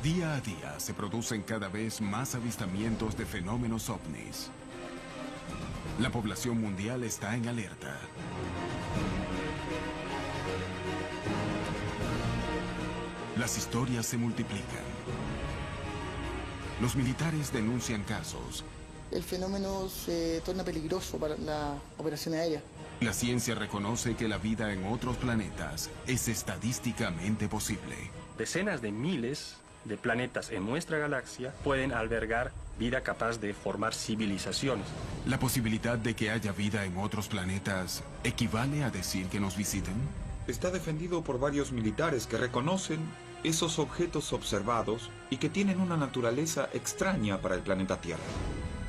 Día a día se producen cada vez más avistamientos de fenómenos ovnis. La población mundial está en alerta. Las historias se multiplican. Los militares denuncian casos. El fenómeno se torna peligroso para la operación aérea. La ciencia reconoce que la vida en otros planetas es estadísticamente posible. Decenas de miles de planetas en nuestra galaxia pueden albergar vida capaz de formar civilizaciones. ¿La posibilidad de que haya vida en otros planetas equivale a decir que nos visiten? Está defendido por varios militares que reconocen esos objetos observados y que tienen una naturaleza extraña para el planeta Tierra.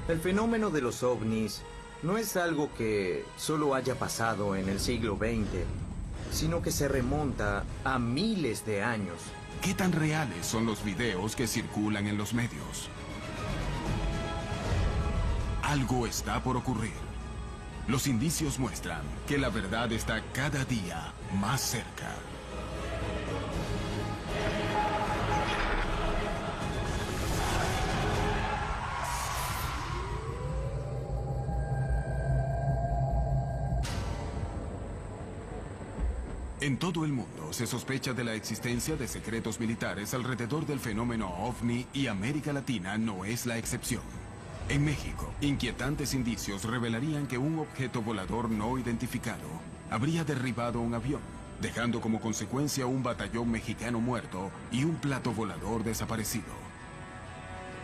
El fenómeno de los ovnis no es algo que solo haya pasado en el siglo XX, sino que se remonta a miles de años. ¿Qué tan reales son los videos que circulan en los medios? Algo está por ocurrir. Los indicios muestran que la verdad está cada día más cerca. En todo el mundo se sospecha de la existencia de secretos militares alrededor del fenómeno OVNI y América Latina no es la excepción. En México, inquietantes indicios revelarían que un objeto volador no identificado habría derribado un avión, dejando como consecuencia un batallón mexicano muerto y un plato volador desaparecido.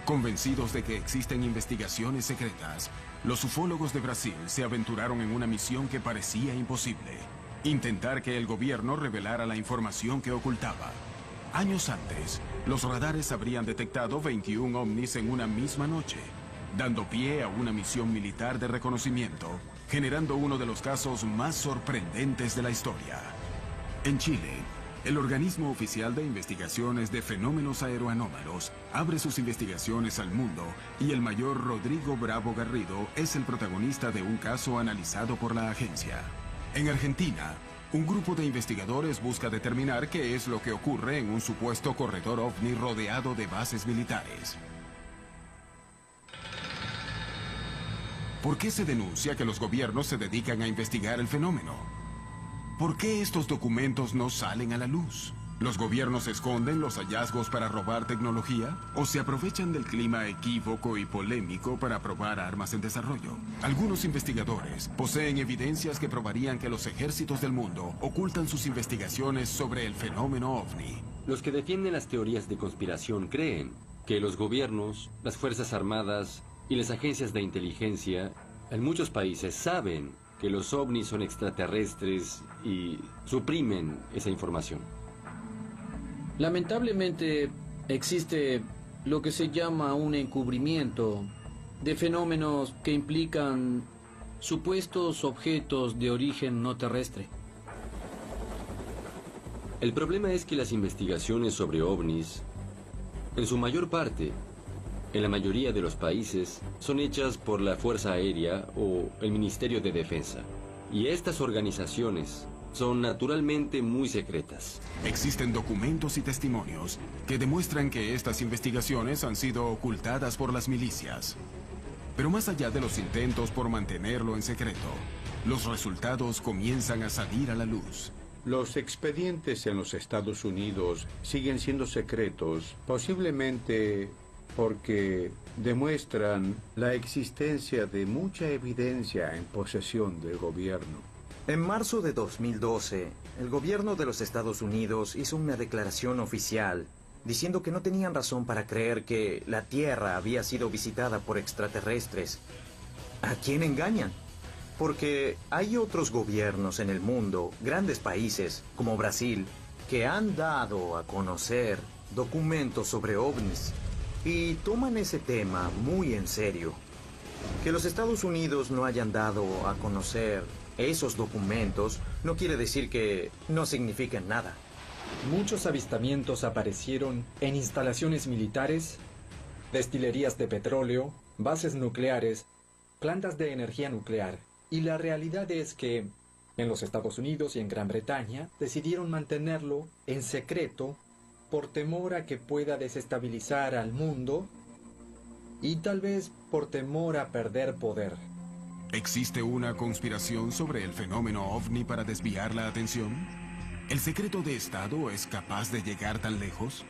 Convencidos de que existen investigaciones secretas, los ufólogos de Brasil se aventuraron en una misión que parecía imposible: intentar que el gobierno revelara la información que ocultaba. Años antes, los radares habrían detectado 21 ovnis en una misma noche, dando pie a una misión militar de reconocimiento, generando uno de los casos más sorprendentes de la historia. En Chile, el organismo oficial de investigaciones de fenómenos aeroanómalos abre sus investigaciones al mundo y el mayor Rodrigo Bravo Garrido es el protagonista de un caso analizado por la agencia. En Argentina, un grupo de investigadores busca determinar qué es lo que ocurre en un supuesto corredor ovni rodeado de bases militares. ¿Por qué se denuncia que los gobiernos se dedican a investigar el fenómeno? ¿Por qué estos documentos no salen a la luz? ¿Los gobiernos esconden los hallazgos para robar tecnología? ¿O se aprovechan del clima equívoco y polémico para probar armas en desarrollo? Algunos investigadores poseen evidencias que probarían que los ejércitos del mundo ocultan sus investigaciones sobre el fenómeno OVNI. Los que defienden las teorías de conspiración creen que los gobiernos, las fuerzas armadas y las agencias de inteligencia en muchos países saben que los ovnis son extraterrestres y suprimen esa información. Lamentablemente existe lo que se llama un encubrimiento de fenómenos que implican supuestos objetos de origen no terrestre. El problema es que las investigaciones sobre ovnis, en su mayor parte, en la mayoría de los países, son hechas por la Fuerza Aérea o el Ministerio de Defensa. Y estas organizaciones son naturalmente muy secretas. Existen documentos y testimonios que demuestran que estas investigaciones han sido ocultadas por las milicias. Pero más allá de los intentos por mantenerlo en secreto, los resultados comienzan a salir a la luz. Los expedientes en los Estados Unidos siguen siendo secretos, posiblemente porque demuestran la existencia de mucha evidencia en posesión del gobierno. En marzo de 2012, el gobierno de los Estados Unidos hizo una declaración oficial diciendo que no tenían razón para creer que la Tierra había sido visitada por extraterrestres. ¿A quién engañan? Porque hay otros gobiernos en el mundo, grandes países como Brasil, que han dado a conocer documentos sobre ovnis y toman ese tema muy en serio. Que los Estados Unidos no hayan dado a conocer esos documentos no quiere decir que no signifiquen nada. Muchos avistamientos aparecieron en instalaciones militares, destilerías de petróleo, bases nucleares, plantas de energía nuclear. Y la realidad es que en los Estados Unidos y en Gran Bretaña decidieron mantenerlo en secreto por temor a que pueda desestabilizar al mundo y tal vez por temor a perder poder. ¿Existe una conspiración sobre el fenómeno ovni para desviar la atención? ¿El secreto de Estado es capaz de llegar tan lejos?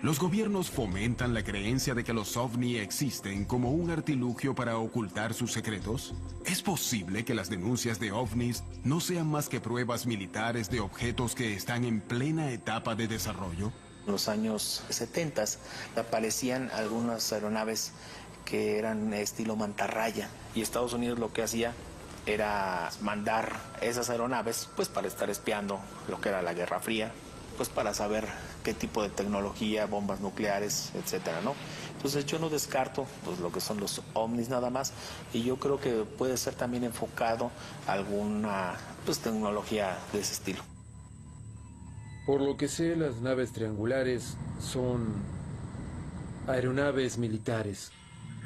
¿Los gobiernos fomentan la creencia de que los ovni existen como un artilugio para ocultar sus secretos? ¿Es posible que las denuncias de ovnis no sean más que pruebas militares de objetos que están en plena etapa de desarrollo? En los años 70 aparecían algunas aeronaves que eran estilo mantarraya, y Estados Unidos lo que hacía era mandar esas aeronaves pues para estar espiando lo que era la Guerra Fría, pues para saber qué tipo de tecnología, bombas nucleares, etcétera, ¿no? Entonces yo no descarto pues lo que son los ovnis nada más, y yo creo que puede ser también enfocado a alguna pues tecnología de ese estilo. Por lo que sé, las naves triangulares son aeronaves militares.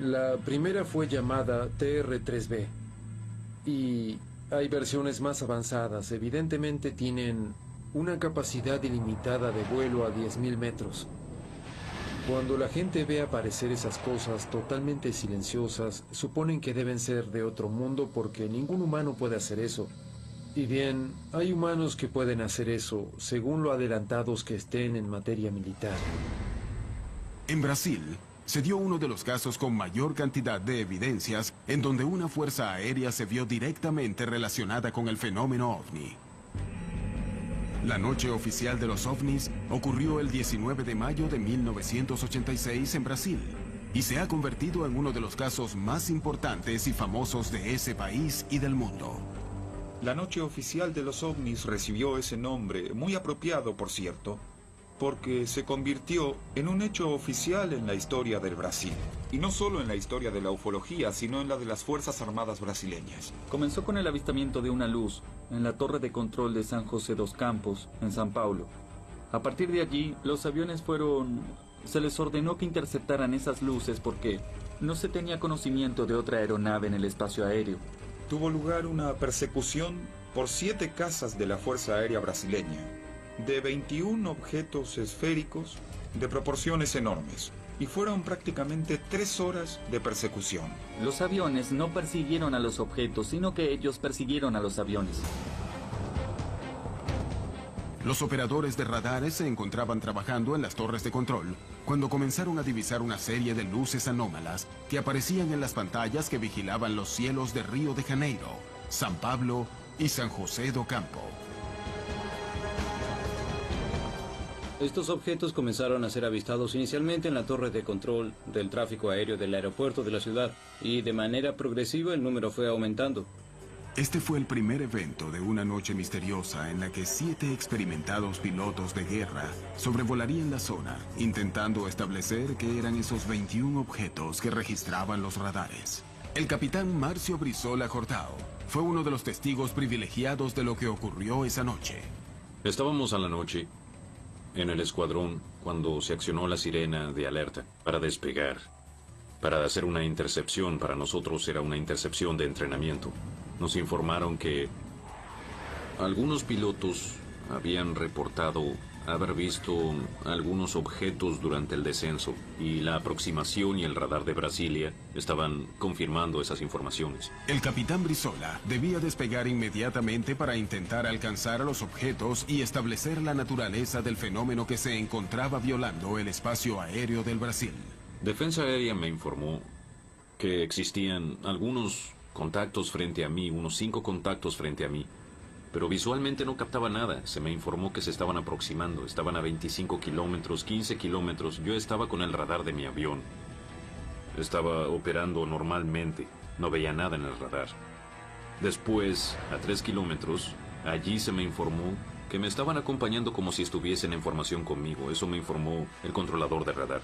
La primera fue llamada TR-3B y hay versiones más avanzadas. Evidentemente tienen una capacidad ilimitada de vuelo a 10.000 metros. Cuando la gente ve aparecer esas cosas totalmente silenciosas, suponen que deben ser de otro mundo porque ningún humano puede hacer eso. Y bien, hay humanos que pueden hacer eso, según lo adelantados que estén en materia militar. En Brasil, se dio uno de los casos con mayor cantidad de evidencias en donde una fuerza aérea se vio directamente relacionada con el fenómeno ovni. La noche oficial de los ovnis ocurrió el 19 de mayo de 1986 en Brasil y se ha convertido en uno de los casos más importantes y famosos de ese país y del mundo. La noche oficial de los ovnis recibió ese nombre, muy apropiado por cierto, porque se convirtió en un hecho oficial en la historia del Brasil. Y no solo en la historia de la ufología, sino en la de las Fuerzas Armadas brasileñas. Comenzó con el avistamiento de una luz en la torre de control de San José dos Campos, en São Paulo. A partir de allí, los aviones se les ordenó que interceptaran esas luces porque no se tenía conocimiento de otra aeronave en el espacio aéreo. Tuvo lugar una persecución por 7 casas de la Fuerza Aérea Brasileña, de 21 objetos esféricos de proporciones enormes, y fueron prácticamente 3 horas de persecución. Los aviones no persiguieron a los objetos, sino que ellos persiguieron a los aviones. Los operadores de radares se encontraban trabajando en las torres de control cuando comenzaron a divisar una serie de luces anómalas que aparecían en las pantallas que vigilaban los cielos de Río de Janeiro, San Pablo y San José do Campo. Estos objetos comenzaron a ser avistados inicialmente en la torre de control del tráfico aéreo del aeropuerto de la ciudad y de manera progresiva el número fue aumentando. Este fue el primer evento de una noche misteriosa en la que 7 experimentados pilotos de guerra sobrevolarían la zona, intentando establecer qué eran esos 21 objetos que registraban los radares. El capitán Márcio Brizola Cortao fue uno de los testigos privilegiados de lo que ocurrió esa noche. Estábamos a la noche en el escuadrón cuando se accionó la sirena de alerta para despegar, para hacer una intercepción. Para nosotros era una intercepción de entrenamiento. Nos informaron que algunos pilotos habían reportado haber visto algunos objetos durante el descenso y la aproximación y el radar de Brasilia estaban confirmando esas informaciones. El capitán Brizola debía despegar inmediatamente para intentar alcanzar a los objetos y establecer la naturaleza del fenómeno que se encontraba violando el espacio aéreo del Brasil. Defensa Aérea me informó que existían algunos contactos frente a mí, unos 5 contactos frente a mí, pero visualmente no captaba nada. Se me informó que se estaban aproximando, estaban a 25 kilómetros, 15 kilómetros. Yo estaba con el radar de mi avión. Estaba operando normalmente, no veía nada en el radar. Después, a 3 kilómetros, allí se me informó que me estaban acompañando como si estuviesen en formación conmigo. Eso me informó el controlador de radar.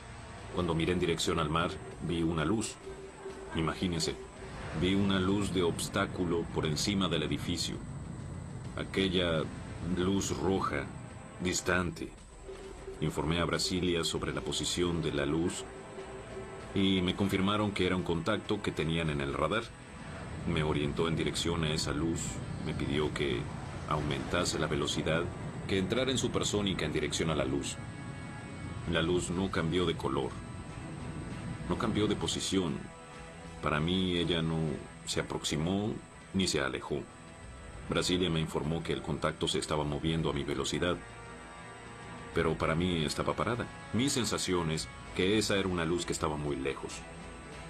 Cuando miré en dirección al mar, vi una luz. Imagínense, vi una luz de obstáculo por encima del edificio. Aquella luz roja, distante. Informé a Brasilia sobre la posición de la luz y me confirmaron que era un contacto que tenían en el radar. Me orientó en dirección a esa luz, me pidió que aumentase la velocidad, que entrara en supersónica en dirección a la luz. La luz no cambió de color, no cambió de posición. Para mí ella no se aproximó ni se alejó. Brasilia me informó que el contacto se estaba moviendo a mi velocidad, pero para mí estaba parada. Mi sensación es que esa era una luz que estaba muy lejos.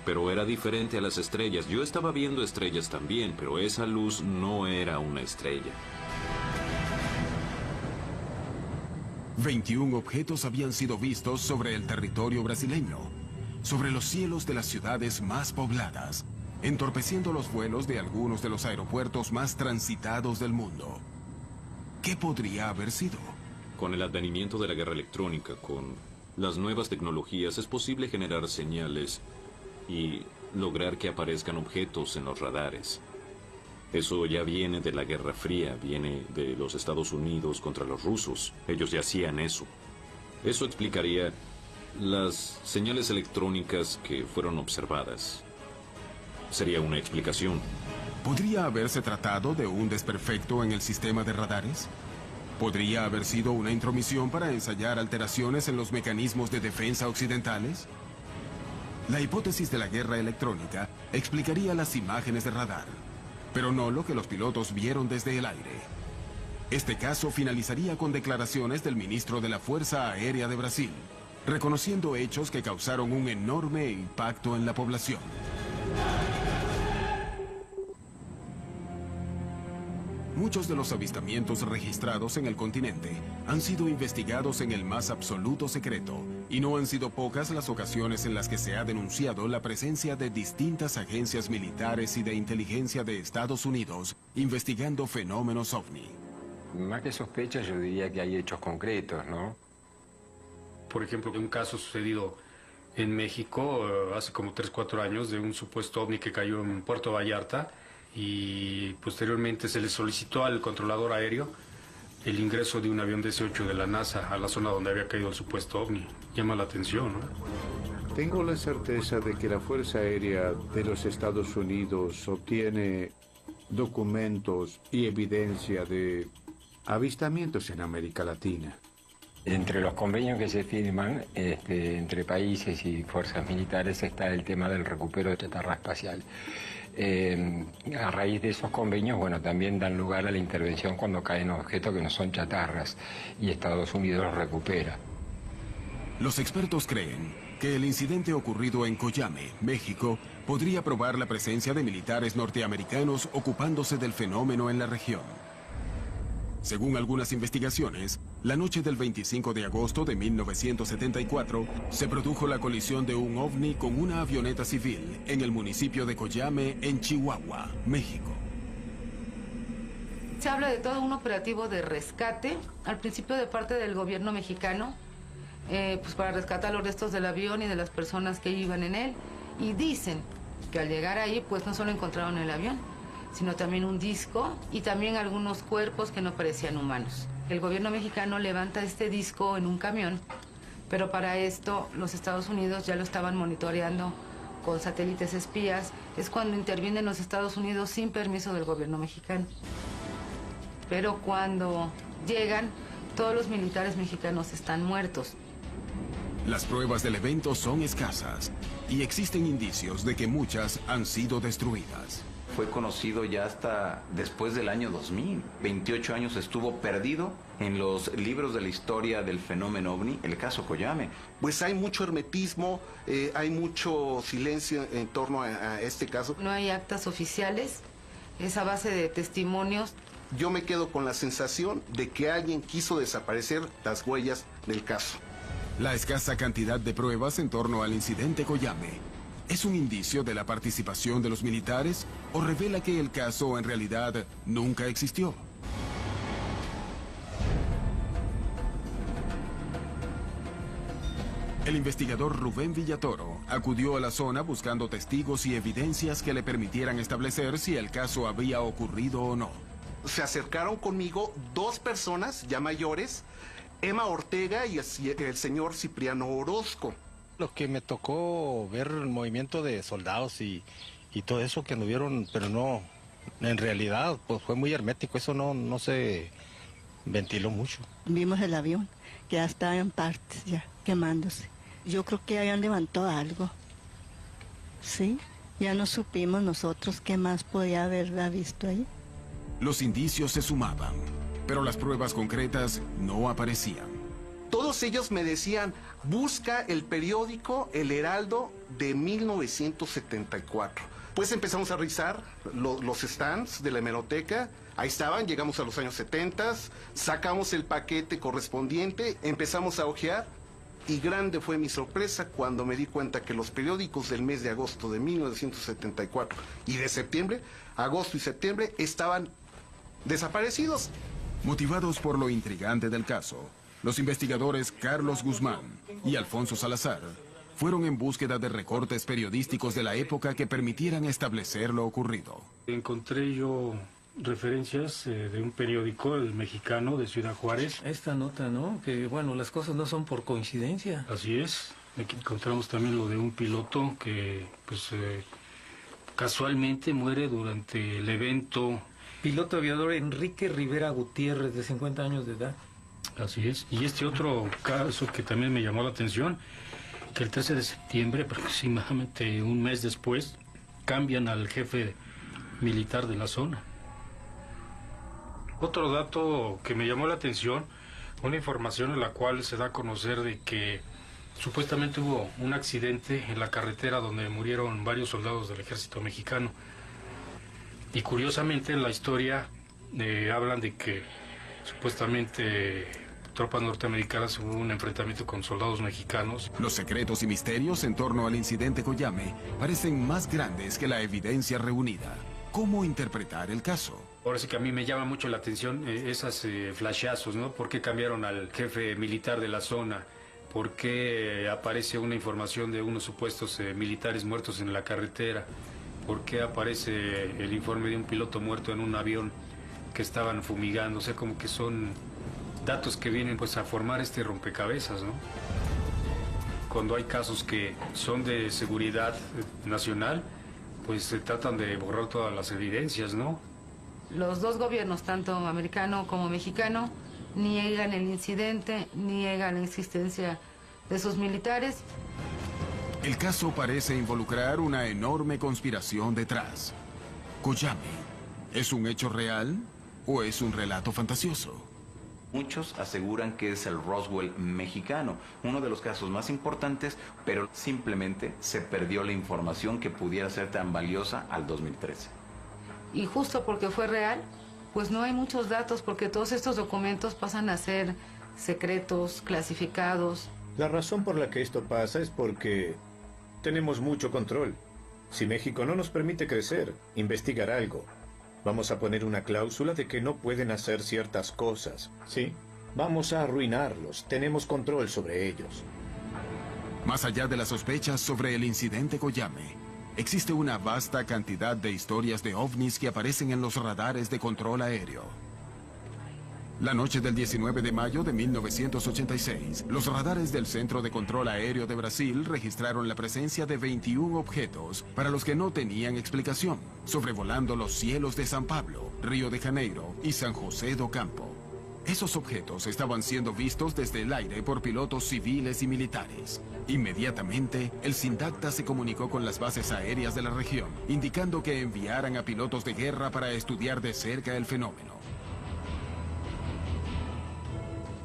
Pero era diferente a las estrellas. Yo estaba viendo estrellas también, pero esa luz no era una estrella. 21 objetos habían sido vistos sobre el territorio brasileño, sobre los cielos de las ciudades más pobladas, entorpeciendo los vuelos de algunos de los aeropuertos más transitados del mundo. ¿Qué podría haber sido? Con el advenimiento de la guerra electrónica, con las nuevas tecnologías, es posible generar señales y lograr que aparezcan objetos en los radares. Eso ya viene de la Guerra Fría, viene de los Estados Unidos contra los rusos. Ellos ya hacían eso. Eso explicaría las señales electrónicas que fueron observadas. Sería una explicación. ¿Podría haberse tratado de un desperfecto en el sistema de radares? ¿Podría haber sido una intromisión para ensayar alteraciones en los mecanismos de defensa occidentales? La hipótesis de la guerra electrónica explicaría las imágenes de radar, pero no lo que los pilotos vieron desde el aire. Este caso finalizaría con declaraciones del ministro de la Fuerza Aérea de Brasil, reconociendo hechos que causaron un enorme impacto en la población. Muchos de los avistamientos registrados en el continente han sido investigados en el más absoluto secreto, y no han sido pocas las ocasiones en las que se ha denunciado la presencia de distintas agencias militares y de inteligencia de Estados Unidos investigando fenómenos ovni. Más que sospechas, yo diría que hay hechos concretos, ¿no? Por ejemplo, un caso sucedido en México hace como 3-4 años de un supuesto ovni que cayó en Puerto Vallarta, y posteriormente se le solicitó al controlador aéreo el ingreso de un avión DC-8 de la NASA a la zona donde había caído el supuesto ovni. Llama la atención, ¿no? Tengo la certeza de que la Fuerza Aérea de los Estados Unidos obtiene documentos y evidencia de avistamientos en América Latina. Entre los convenios que se firman entre países y fuerzas militares está el tema del recupero de chatarra espacial. A raíz de esos convenios, bueno, también dan lugar a la intervención cuando caen objetos que no son chatarras, y Estados Unidos los recupera. Los expertos creen que el incidente ocurrido en Coyame, México, podría probar la presencia de militares norteamericanos ocupándose del fenómeno en la región. Según algunas investigaciones, la noche del 25 de agosto de 1974 se produjo la colisión de un ovni con una avioneta civil en el municipio de Coyame, en Chihuahua, México. Se habla de todo un operativo de rescate, al principio de parte del gobierno mexicano, pues para rescatar los restos del avión y de las personas que iban en él. Y dicen que al llegar ahí, pues no solo encontraron el avión, sino también un disco y también algunos cuerpos que no parecían humanos. El gobierno mexicano levanta este disco en un camión, pero para esto los Estados Unidos ya lo estaban monitoreando con satélites espías. Es cuando intervienen los Estados Unidos sin permiso del gobierno mexicano. Pero cuando llegan, todos los militares mexicanos están muertos. Las pruebas del evento son escasas y existen indicios de que muchas han sido destruidas. Fue conocido ya hasta después del año 2000. 28 años estuvo perdido en los libros de la historia del fenómeno ovni, el caso Coyame. Pues hay mucho hermetismo, hay mucho silencio en torno a este caso. No hay actas oficiales, es a base de testimonios. Yo me quedo con la sensación de que alguien quiso desaparecer las huellas del caso. La escasa cantidad de pruebas en torno al incidente Coyame ¿es un indicio de la participación de los militares o revela que el caso en realidad nunca existió? El investigador Rubén Villatoro acudió a la zona buscando testigos y evidencias que le permitieran establecer si el caso había ocurrido o no. Se acercaron conmigo dos personas ya mayores, Emma Ortega y el señor Cipriano Orozco. Lo que me tocó ver el movimiento de soldados y todo eso que anduvieron, pero no, en realidad pues fue muy hermético, eso no se ventiló mucho. Vimos el avión porque ya estaba en partes, ya quemándose. Yo creo que habían levantado algo. Sí, ya no supimos nosotros qué más podía haberla visto ahí. Los indicios se sumaban, pero las pruebas concretas no aparecían. Todos ellos me decían, busca el periódico El Heraldo de 1974. Pues empezamos a revisar los stands de la hemeroteca. Ahí estaban, llegamos a los años 70, sacamos el paquete correspondiente, empezamos a hojear. Y grande fue mi sorpresa cuando me di cuenta que los periódicos del mes de agosto de 1974 y de septiembre, agosto y septiembre, estaban desaparecidos. Motivados por lo intrigante del caso, los investigadores Carlos Guzmán y Alfonso Salazar fueron en búsqueda de recortes periodísticos de la época que permitieran establecer lo ocurrido. Encontré yo referencias de un periódico, El Mexicano, de Ciudad Juárez. Esta nota, ¿no? Que, bueno, las cosas no son por coincidencia. Así es. Aquí encontramos también lo de un piloto que, pues, casualmente muere durante el evento. Piloto aviador Enrique Rivera Gutiérrez, de 50 años de edad. Así es. Y este otro caso que también me llamó la atención, que el 13 de septiembre, aproximadamente un mes después, cambian al jefe militar de la zona. Otro dato que me llamó la atención, una información en la cual se da a conocer de que supuestamente hubo un accidente en la carretera donde murieron varios soldados del ejército mexicano. Y curiosamente en la historia hablan de que supuestamente tropas norteamericanas hubo un enfrentamiento con soldados mexicanos. Los secretos y misterios en torno al incidente Coyame parecen más grandes que la evidencia reunida. ¿Cómo interpretar el caso? Ahora sí que a mí me llama mucho la atención esas flashazos, ¿no? ¿Por qué cambiaron al jefe militar de la zona? ¿Por qué aparece una información de unos supuestos militares muertos en la carretera? ¿Por qué aparece el informe de un piloto muerto en un avión que estaban fumigando? O sea, como que son datos que vienen pues a formar este rompecabezas, ¿no? Cuando hay casos que son de seguridad nacional, pues se tratan de borrar todas las evidencias, ¿no? Los dos gobiernos, tanto americano como mexicano, niegan el incidente, niegan la existencia de sus militares. El caso parece involucrar una enorme conspiración detrás. Coyame, ¿es un hecho real o es un relato fantasioso? Muchos aseguran que es el Roswell mexicano, uno de los casos más importantes, pero simplemente se perdió la información que pudiera ser tan valiosa al 2013. Y justo porque fue real, pues no hay muchos datos, porque todos estos documentos pasan a ser secretos, clasificados. La razón por la que esto pasa es porque tenemos mucho control. Si México no nos permite crecer, investigar algo, vamos a poner una cláusula de que no pueden hacer ciertas cosas, ¿sí? Vamos a arruinarlos, tenemos control sobre ellos. Más allá de las sospechas sobre el incidente Coyame, existe una vasta cantidad de historias de ovnis que aparecen en los radares de control aéreo. La noche del 19 de mayo de 1986, los radares del Centro de Control Aéreo de Brasil registraron la presencia de 21 objetos para los que no tenían explicación, sobrevolando los cielos de San Pablo, Río de Janeiro y San José do Campo. Esos objetos estaban siendo vistos desde el aire por pilotos civiles y militares. Inmediatamente, el SINDACTA se comunicó con las bases aéreas de la región, indicando que enviaran a pilotos de guerra para estudiar de cerca el fenómeno.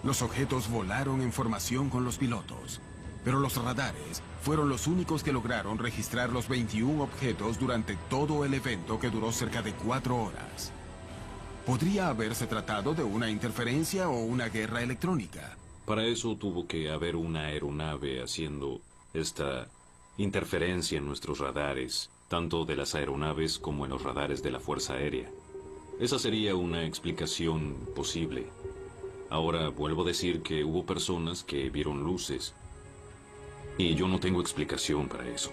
Los objetos volaron en formación con los pilotos, pero los radares fueron los únicos que lograron registrar los 21 objetos durante todo el evento, que duró cerca de 4 horas. ¿Podría haberse tratado de una interferencia o una guerra electrónica? Para eso tuvo que haber una aeronave haciendo esta interferencia en nuestros radares, tanto de las aeronaves como en los radares de la Fuerza Aérea. Esa sería una explicación posible. Ahora vuelvo a decir que hubo personas que vieron luces, y yo no tengo explicación para eso.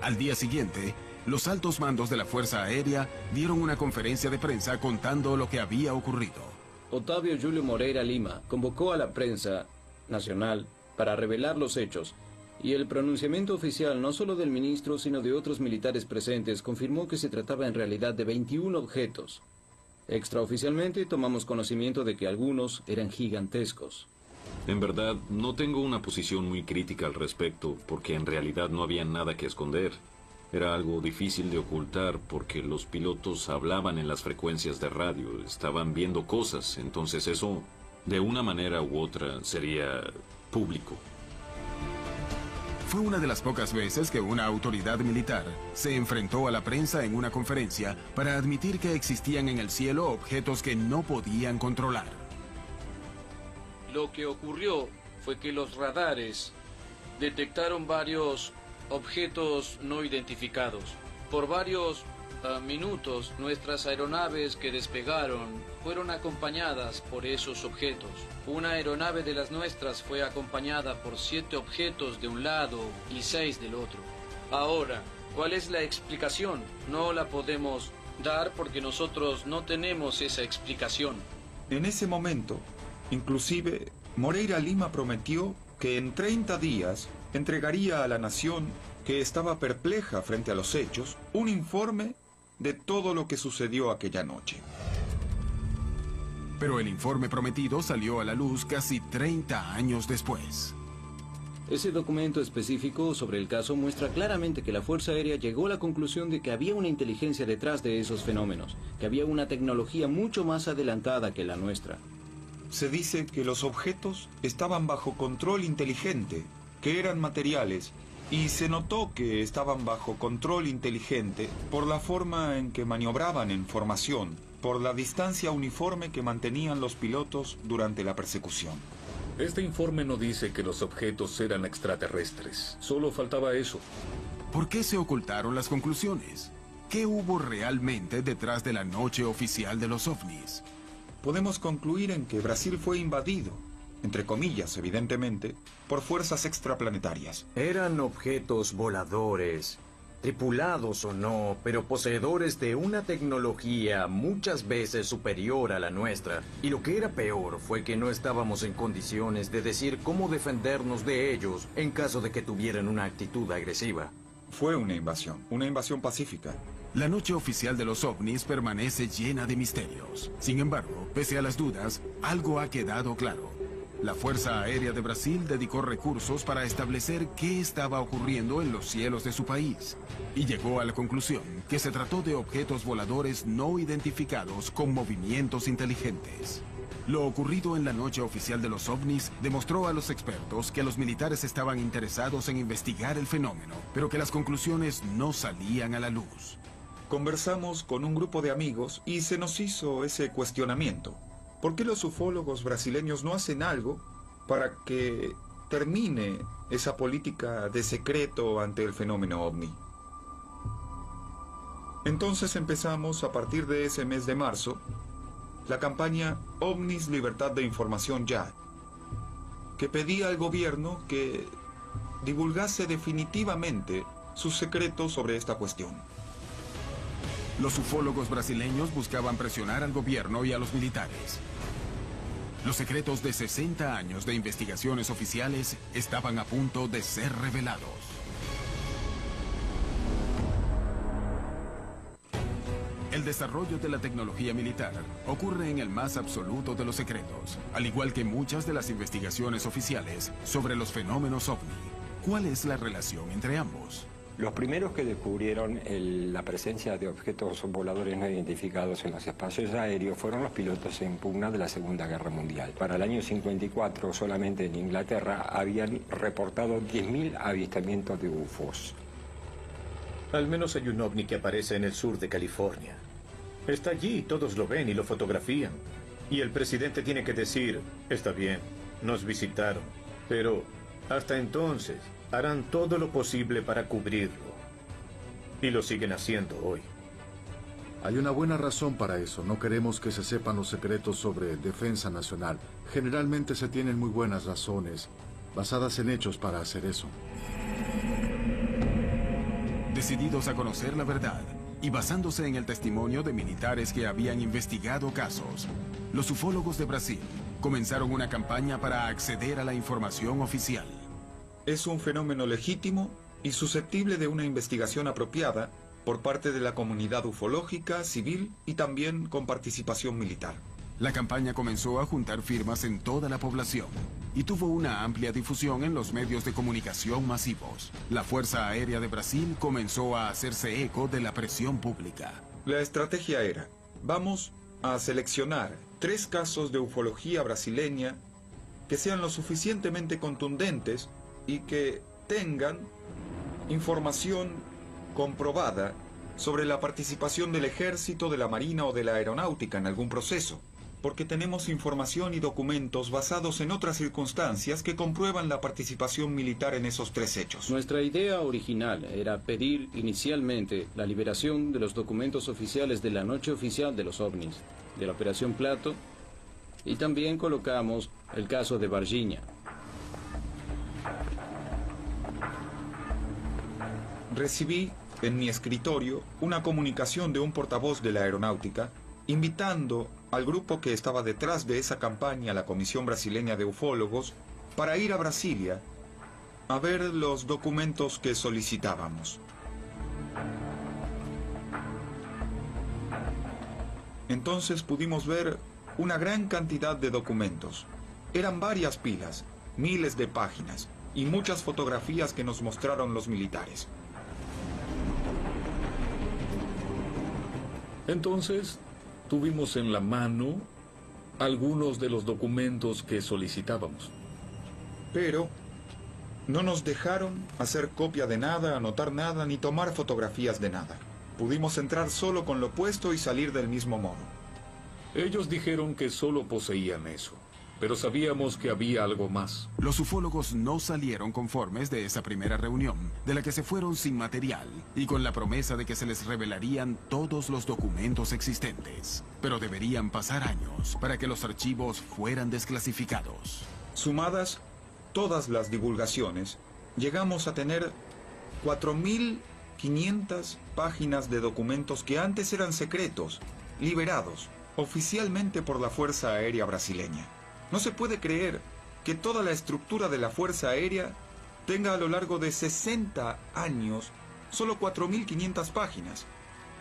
Al día siguiente, los altos mandos de la Fuerza Aérea dieron una conferencia de prensa contando lo que había ocurrido. Otávio Júlio Moreira Lima convocó a la prensa nacional para revelar los hechos, y el pronunciamiento oficial no solo del ministro sino de otros militares presentes confirmó que se trataba en realidad de 21 objetos. Extraoficialmente tomamos conocimiento de que algunos eran gigantescos. En verdad, no tengo una posición muy crítica al respecto, porque en realidad no había nada que esconder. Era algo difícil de ocultar porque los pilotos hablaban en las frecuencias de radio, estaban viendo cosas, entonces eso, de una manera u otra, sería público. Fue una de las pocas veces que una autoridad militar se enfrentó a la prensa en una conferencia para admitir que existían en el cielo objetos que no podían controlar. Lo que ocurrió fue que los radares detectaron varios objetos no identificados. Por varios minutos, nuestras aeronaves que despegaron fueron acompañadas por esos objetos. Una aeronave de las nuestras fue acompañada por 7 objetos de un lado y 6 del otro. Ahora, ¿cuál es la explicación? No la podemos dar porque nosotros no tenemos esa explicación. En ese momento, inclusive, Moreira Lima prometió que en 30 días entregaría a la nación, que estaba perpleja frente a los hechos, un informe de todo lo que sucedió aquella noche. Pero el informe prometido salió a la luz casi 30 años después. Ese documento específico sobre el caso muestra claramente que la Fuerza Aérea llegó a la conclusión de que había una inteligencia detrás de esos fenómenos, que había una tecnología mucho más adelantada que la nuestra. Se dice que los objetos estaban bajo control inteligente, que eran materiales, y se notó que estaban bajo control inteligente por la forma en que maniobraban en formación, por la distancia uniforme que mantenían los pilotos durante la persecución. Este informe no dice que los objetos eran extraterrestres. Solo faltaba eso. ¿Por qué se ocultaron las conclusiones? ¿Qué hubo realmente detrás de la noche oficial de los ovnis? Podemos concluir en que Brasil fue invadido, entre comillas, evidentemente, por fuerzas extraplanetarias. Eran objetos voladores, tripulados o no, pero poseedores de una tecnología muchas veces superior a la nuestra. Y lo que era peor fue que no estábamos en condiciones de decir cómo defendernos de ellos en caso de que tuvieran una actitud agresiva. Fue una invasión pacífica. La noche oficial de los ovnis permanece llena de misterios. Sin embargo, pese a las dudas, algo ha quedado claro. La Fuerza Aérea de Brasil dedicó recursos para establecer qué estaba ocurriendo en los cielos de su país y llegó a la conclusión que se trató de objetos voladores no identificados con movimientos inteligentes. Lo ocurrido en la noche oficial de los ovnis demostró a los expertos que los militares estaban interesados en investigar el fenómeno, pero que las conclusiones no salían a la luz. Conversamos con un grupo de amigos y se nos hizo ese cuestionamiento. ¿Por qué los ufólogos brasileños no hacen algo para que termine esa política de secreto ante el fenómeno ovni? Entonces empezamos, a partir de ese mes de marzo, la campaña OVNIS Libertad de Información Ya, que pedía al gobierno que divulgase definitivamente sus secretos sobre esta cuestión. Los ufólogos brasileños buscaban presionar al gobierno y a los militares. Los secretos de 60 años de investigaciones oficiales estaban a punto de ser revelados. El desarrollo de la tecnología militar ocurre en el más absoluto de los secretos, al igual que muchas de las investigaciones oficiales sobre los fenómenos ovni. ¿Cuál es la relación entre ambos? Los primeros que descubrieron la presencia de objetos voladores no identificados en los espacios aéreos fueron los pilotos en pugna de la Segunda Guerra Mundial. Para el año 54, solamente en Inglaterra, habían reportado 10.000 avistamientos de UFOs. Al menos hay un ovni que aparece en el sur de California. Está allí, todos lo ven y lo fotografían. Y el presidente tiene que decir, está bien, nos visitaron, pero hasta entonces harán todo lo posible para cubrirlo. Y lo siguen haciendo hoy. Hay una buena razón para eso. No queremos que se sepan los secretos sobre defensa nacional. Generalmente se tienen muy buenas razones, basadas en hechos para hacer eso. Decididos a conocer la verdad y basándose en el testimonio de militares que habían investigado casos, los ufólogos de Brasil comenzaron una campaña para acceder a la información oficial. Es un fenómeno legítimo y susceptible de una investigación apropiada por parte de la comunidad ufológica, civil y también con participación militar. La campaña comenzó a juntar firmas en toda la población y tuvo una amplia difusión en los medios de comunicación masivos. La Fuerza Aérea de Brasil comenzó a hacerse eco de la presión pública. La estrategia era: vamos a seleccionar 3 casos de ufología brasileña que sean lo suficientemente contundentes y que tengan información comprobada sobre la participación del ejército, de la marina o de la aeronáutica en algún proceso, porque tenemos información y documentos basados en otras circunstancias que comprueban la participación militar en esos 3 hechos. Nuestra idea original era pedir inicialmente la liberación de los documentos oficiales de la noche oficial de los ovnis, de la Operación Plato, y también colocamos el caso de Varginha. Recibí en mi escritorio una comunicación de un portavoz de la aeronáutica invitando al grupo que estaba detrás de esa campaña, la Comisión Brasileña de Ufólogos, para ir a Brasilia a ver los documentos que solicitábamos. Entonces pudimos ver una gran cantidad de documentos. Eran varias pilas, miles de páginas y muchas fotografías que nos mostraron los militares. Entonces, tuvimos en la mano algunos de los documentos que solicitábamos. Pero no nos dejaron hacer copia de nada, anotar nada, ni tomar fotografías de nada. Pudimos entrar solo con lo puesto y salir del mismo modo. Ellos dijeron que solo poseían eso, pero sabíamos que había algo más. Los ufólogos no salieron conformes de esa primera reunión, de la que se fueron sin material y con la promesa de que se les revelarían todos los documentos existentes. Pero deberían pasar años para que los archivos fueran desclasificados. Sumadas todas las divulgaciones, llegamos a tener 4.500 páginas de documentos que antes eran secretos, liberados oficialmente por la Fuerza Aérea Brasileña. No se puede creer que toda la estructura de la Fuerza Aérea tenga a lo largo de 60 años solo 4.500 páginas.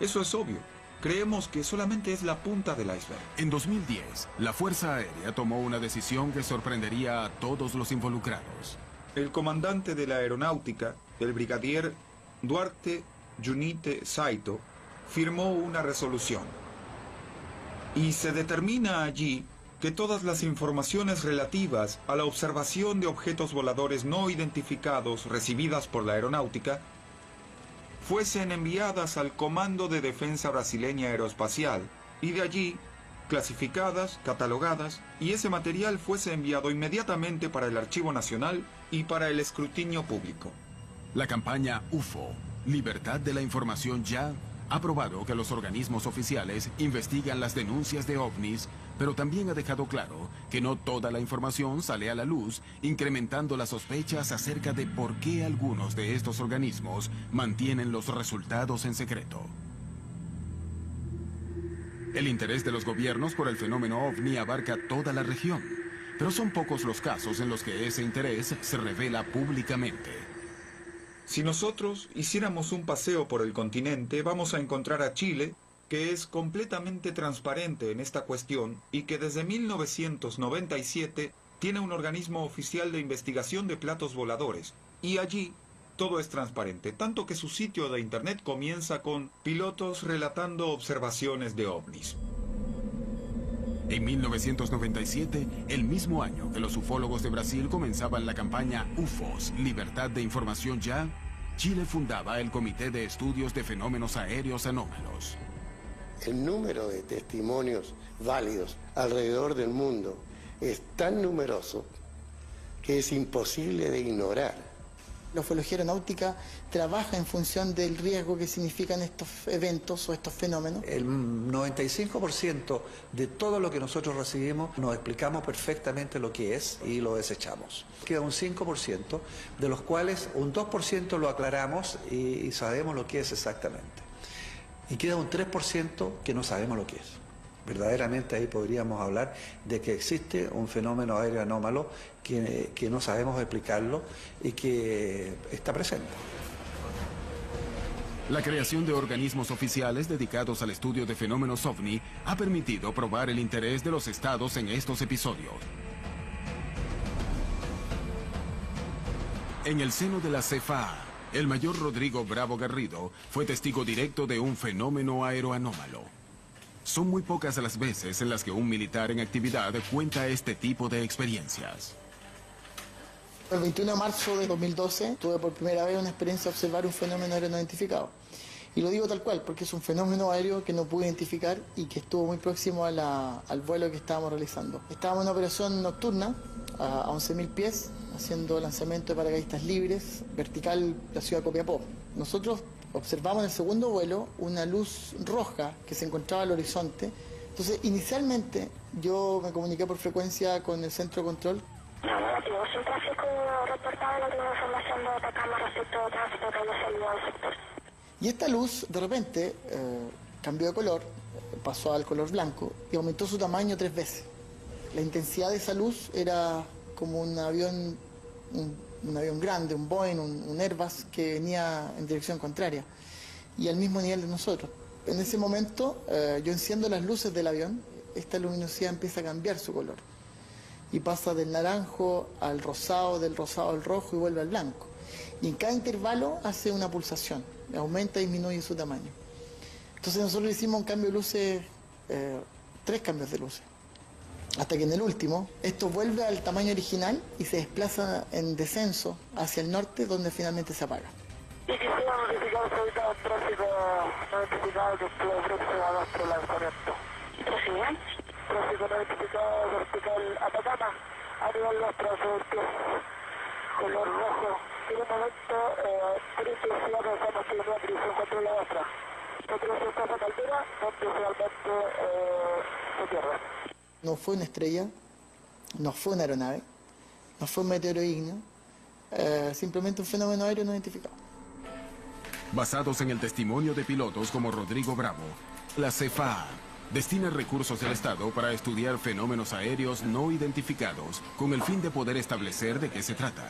Eso es obvio. Creemos que solamente es la punta del iceberg. En 2010, la Fuerza Aérea tomó una decisión que sorprendería a todos los involucrados. El comandante de la aeronáutica, el brigadier Duarte Junite Saito, firmó una resolución. Y se determina allí que todas las informaciones relativas a la observación de objetos voladores no identificados recibidas por la aeronáutica fuesen enviadas al Comando de Defensa Brasileña Aeroespacial y de allí clasificadas, catalogadas, y ese material fuese enviado inmediatamente para el Archivo Nacional y para el escrutinio público. La campaña UFO, Libertad de la Información Ya, ha probado que los organismos oficiales investigan las denuncias de ovnis, pero también ha dejado claro que no toda la información sale a la luz, incrementando las sospechas acerca de por qué algunos de estos organismos mantienen los resultados en secreto. El interés de los gobiernos por el fenómeno ovni abarca toda la región, pero son pocos los casos en los que ese interés se revela públicamente. Si nosotros hiciéramos un paseo por el continente, vamos a encontrar a Chile, que es completamente transparente en esta cuestión y que desde 1997 tiene un organismo oficial de investigación de platos voladores. Y allí todo es transparente, tanto que su sitio de internet comienza con pilotos relatando observaciones de ovnis. En 1997, el mismo año que los ufólogos de Brasil comenzaban la campaña UFOS, Libertad de Información Ya, Chile fundaba el Comité de Estudios de Fenómenos Aéreos Anómalos. El número de testimonios válidos alrededor del mundo es tan numeroso que es imposible de ignorar. La ufología aeronáutica trabaja en función del riesgo que significan estos eventos o estos fenómenos. El 95% de todo lo que nosotros recibimos nos explicamos perfectamente lo que es y lo desechamos. Queda un 5%, de los cuales un 2% lo aclaramos y sabemos lo que es exactamente. Y queda un 3% que no sabemos lo que es. Verdaderamente ahí podríamos hablar de que existe un fenómeno aéreo anómalo que no sabemos explicarlo y que está presente. La creación de organismos oficiales dedicados al estudio de fenómenos ovni ha permitido probar el interés de los estados en estos episodios. En el seno de la CFA, el mayor Rodrigo Bravo Garrido fue testigo directo de un fenómeno aeroanómalo. Son muy pocas las veces en las que un militar en actividad cuenta este tipo de experiencias. El 21 de marzo de 2012 tuve por primera vez una experiencia de observar un fenómeno aéreo no identificado. Y lo digo tal cual, porque es un fenómeno aéreo que no pude identificar y que estuvo muy próximo al vuelo que estábamos realizando. Estábamos en una operación nocturna a 11.000 pies, haciendo lanzamiento de paracaidistas libres, vertical la ciudad de Copiapó. Nosotros observamos en el segundo vuelo una luz roja que se encontraba al horizonte. Entonces, inicialmente, yo me comuniqué por frecuencia con el centro de control. Sin tráfico reportado, no tengo información de Atacama respecto de tráfico que haya salido del sector. Y esta luz, de repente, cambió de color, pasó al color blanco y aumentó su tamaño 3 veces. La intensidad de esa luz era como un avión grande, un Boeing, un Airbus que venía en dirección contraria y al mismo nivel de nosotros. En ese momento yo enciendo las luces del avión, esta luminosidad empieza a cambiar su color y pasa del naranjo al rosado, del rosado al rojo y vuelve al blanco. Y en cada intervalo hace una pulsación, aumenta y disminuye su tamaño. Entonces nosotros hicimos un cambio de luces, 3 cambios de luces. Hasta que en el último, esto vuelve al tamaño original y se desplaza en descenso hacia el norte, donde finalmente se apaga. Y quisiera notificar ahorita el tráfico no identificado que estuvo próximo a nuestro lanzamiento. ¿Prosigan? Tráfico no identificado vertical Atacama, a nivel nuestro color rojo. En un momento, por intensidad nos estamos siguiendo la dirección contra la otra. No tenemos esta altura, donde realmente se pierde. No fue una estrella, no fue una aeronave, no fue un meteoro ígneo, simplemente un fenómeno aéreo no identificado. Basados en el testimonio de pilotos como Rodrigo Bravo, la CFA destina recursos del Estado para estudiar fenómenos aéreos no identificados con el fin de poder establecer de qué se trata.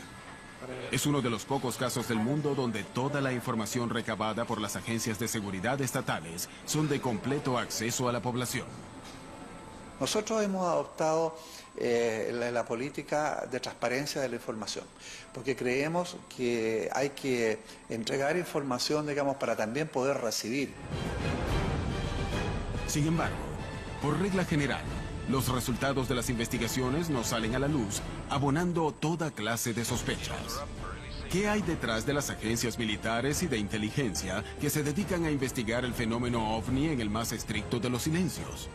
Es uno de los pocos casos del mundo donde toda la información recabada por las agencias de seguridad estatales son de completo acceso a la población. Nosotros hemos adoptado la política de transparencia de la información, porque creemos que hay que entregar información, digamos, para también poder recibir. Sin embargo, por regla general, los resultados de las investigaciones no salen a la luz, abonando toda clase de sospechas. ¿Qué hay detrás de las agencias militares y de inteligencia que se dedican a investigar el fenómeno ovni en el más estricto de los silencios?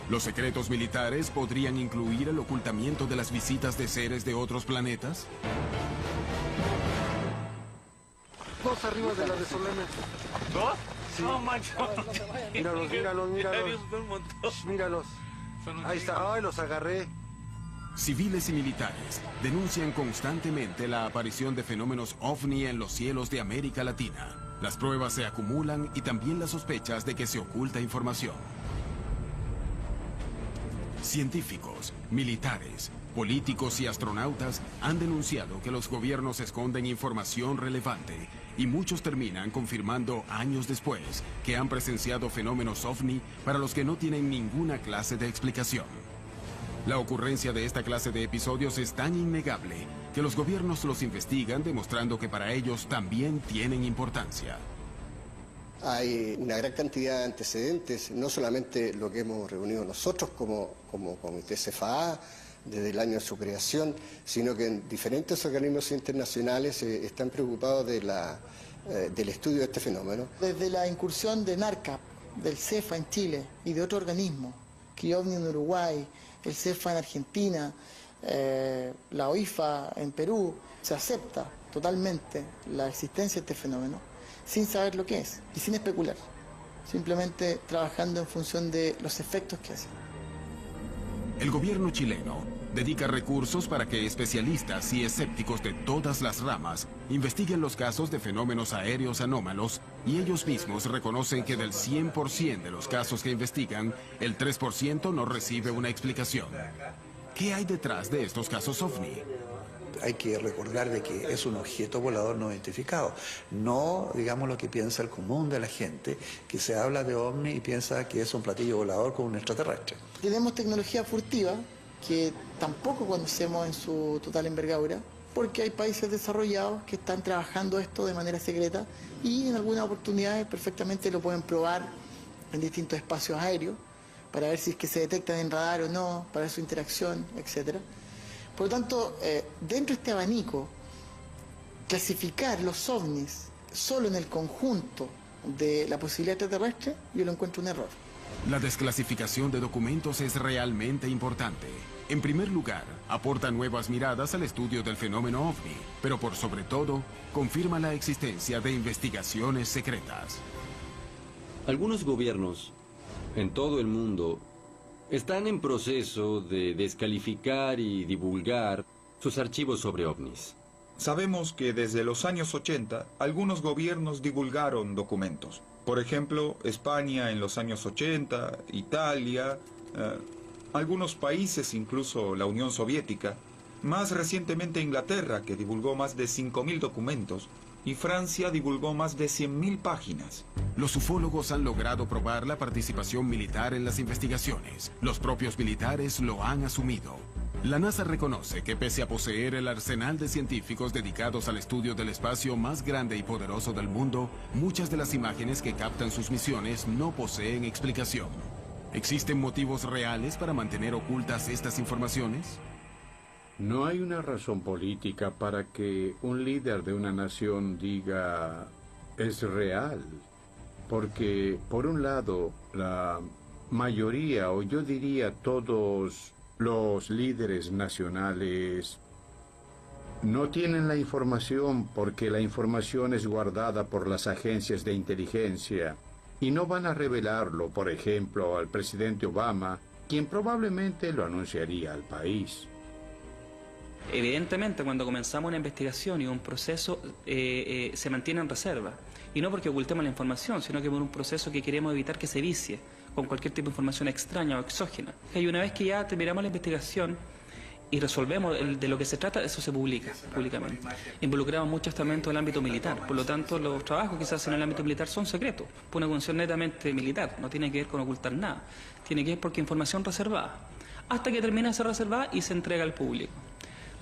¿Los secretos militares podrían incluir el ocultamiento de las visitas de seres de otros planetas? 2 arriba de la de Solana. ¿2? Sí. No, mancho. Míralos. Míralos. Ahí está. Ay, los agarré. Civiles y militares denuncian constantemente la aparición de fenómenos ovni en los cielos de América Latina. Las pruebas se acumulan y también las sospechas de que se oculta información. Científicos, militares, políticos y astronautas han denunciado que los gobiernos esconden información relevante y muchos terminan confirmando años después que han presenciado fenómenos ovni para los que no tienen ninguna clase de explicación. La ocurrencia de esta clase de episodios es tan innegable que los gobiernos los investigan demostrando que para ellos también tienen importancia. Hay una gran cantidad de antecedentes, no solamente lo que hemos reunido nosotros como Comité CFA desde el año de su creación, sino que en diferentes organismos internacionales están preocupados del estudio de este fenómeno. Desde la incursión de NARCAP, del CEFA en Chile y de otro organismo, CRIOVNI en Uruguay, el CEFA en Argentina, la OIFA en Perú, se acepta totalmente la existencia de este fenómeno sin saber lo que es y sin especular, simplemente trabajando en función de los efectos que hace. El gobierno chileno dedica recursos para que especialistas y escépticos de todas las ramas investiguen los casos de fenómenos aéreos anómalos y ellos mismos reconocen que del 100% de los casos que investigan, el 3% no recibe una explicación. ¿Qué hay detrás de estos casos ovni? hay que recordar de que es un objeto volador no identificado, no digamos lo que piensa el común de la gente, que se habla de ovni y piensa que es un platillo volador con un extraterrestre. Tenemos tecnología furtiva que tampoco conocemos en su total envergadura, porque hay países desarrollados que están trabajando esto de manera secreta y en algunas oportunidades perfectamente lo pueden probar en distintos espacios aéreos para ver si es que se detectan en radar o no, para ver su interacción, etc. Por lo tanto, dentro de este abanico, clasificar los ovnis solo en el conjunto de la posibilidad extraterrestre, yo lo encuentro un error. La desclasificación de documentos es realmente importante. En primer lugar, aporta nuevas miradas al estudio del fenómeno ovni, pero por sobre todo, confirma la existencia de investigaciones secretas. Algunos gobiernos en todo el mundo están en proceso de descalificar y divulgar sus archivos sobre ovnis. Sabemos que desde los años 80 algunos gobiernos divulgaron documentos. Por ejemplo, España en los años 80, Italia, algunos países, incluso la Unión Soviética, más recientemente Inglaterra, que divulgó más de 5.000 documentos, y Francia divulgó más de 100.000 páginas. Los ufólogos han logrado probar la participación militar en las investigaciones. Los propios militares lo han asumido. La NASA reconoce que pese a poseer el arsenal de científicos dedicados al estudio del espacio más grande y poderoso del mundo, muchas de las imágenes que captan sus misiones no poseen explicación. ¿Existen motivos reales para mantener ocultas estas informaciones? No hay una razón política para que un líder de una nación diga es real, porque por un lado la mayoría, o yo diría todos los líderes nacionales, no tienen la información porque la información es guardada por las agencias de inteligencia y no van a revelarlo, por ejemplo, al presidente Obama, quien probablemente lo anunciaría al país. Evidentemente, cuando comenzamos una investigación y un proceso, se mantiene en reserva. Y no porque ocultemos la información, sino que por un proceso que queremos evitar que se vicie con cualquier tipo de información extraña o exógena. Y una vez que ya terminamos la investigación y resolvemos de lo que se trata, eso se publica públicamente. Involucramos mucho estamentos del ámbito militar, por lo tanto los trabajos que se hacen en el ámbito militar son secretos, por una función netamente militar, no tiene que ver con ocultar nada, tiene que ver porque información reservada, hasta que termina de ser reservada y se entrega al público.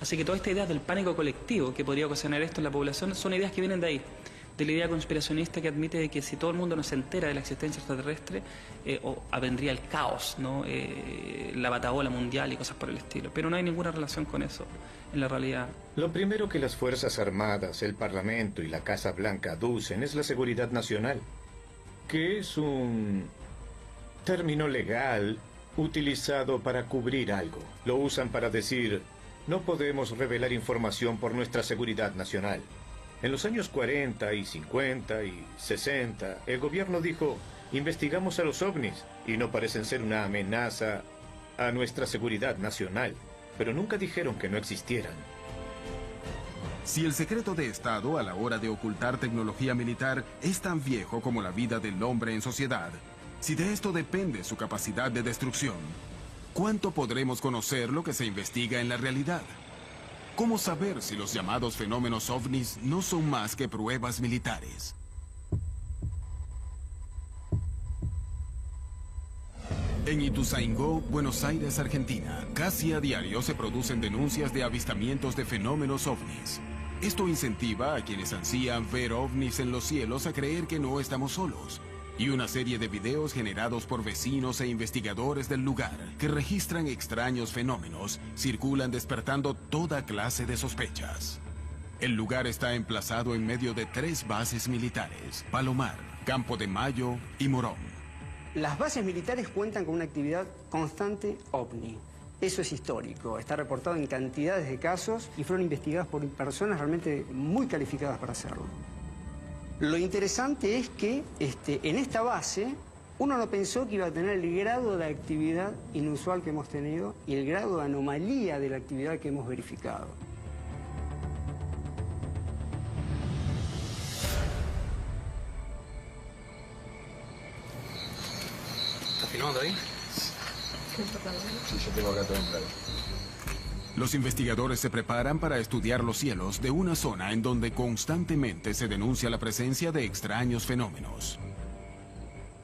Así que toda esta idea del pánico colectivo que podría ocasionar esto en la población son ideas que vienen de ahí, de la idea conspiracionista que admite de que si todo el mundo no se entera de la existencia extraterrestre, vendría el caos, ¿no? La batahola mundial y cosas por el estilo. Pero no hay ninguna relación con eso en la realidad. Lo primero que las Fuerzas Armadas, el Parlamento y la Casa Blanca aducen es la seguridad nacional, que es un término legal utilizado para cubrir algo. Lo usan para decir: no podemos revelar información por nuestra seguridad nacional. En los años 40 y 50 y 60, el gobierno dijo: investigamos a los ovnis y no parecen ser una amenaza a nuestra seguridad nacional, pero nunca dijeron que no existieran. Si el secreto de Estado a la hora de ocultar tecnología militar es tan viejo como la vida del hombre en sociedad, si de esto depende su capacidad de destrucción, ¿cuánto podremos conocer lo que se investiga en la realidad? ¿Cómo saber si los llamados fenómenos ovnis no son más que pruebas militares? En Ituzaingó, Buenos Aires, Argentina, casi a diario se producen denuncias de avistamientos de fenómenos ovnis. Esto incentiva a quienes ansían ver ovnis en los cielos a creer que no estamos solos. Y una serie de videos generados por vecinos e investigadores del lugar que registran extraños fenómenos circulan despertando toda clase de sospechas. El lugar está emplazado en medio de 3 bases militares: Palomar, Campo de Mayo y Morón. Las bases militares cuentan con una actividad constante ovni. Eso es histórico, está reportado en cantidades de casos y fueron investigadas por personas realmente muy calificadas para hacerlo. Lo interesante es que en esta base uno no pensó que iba a tener el grado de actividad inusual que hemos tenido y el grado de anomalía de la actividad que hemos verificado. ¿Estás filmando ahí? Sí, yo tengo acá todo en claro. Los investigadores se preparan para estudiar los cielos de una zona en donde constantemente se denuncia la presencia de extraños fenómenos.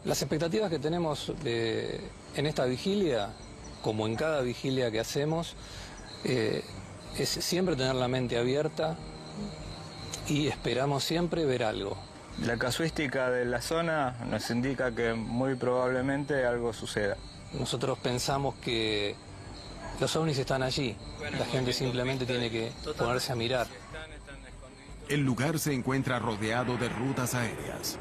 Las expectativas que tenemos en esta vigilia, como en cada vigilia que hacemos, es siempre tener la mente abierta y esperamos siempre ver algo. La casuística de la zona nos indica que muy probablemente algo suceda. Nosotros pensamos que los ovnis están allí, la gente simplemente tiene que ponerse a mirar. El lugar se encuentra rodeado de rutas aéreas.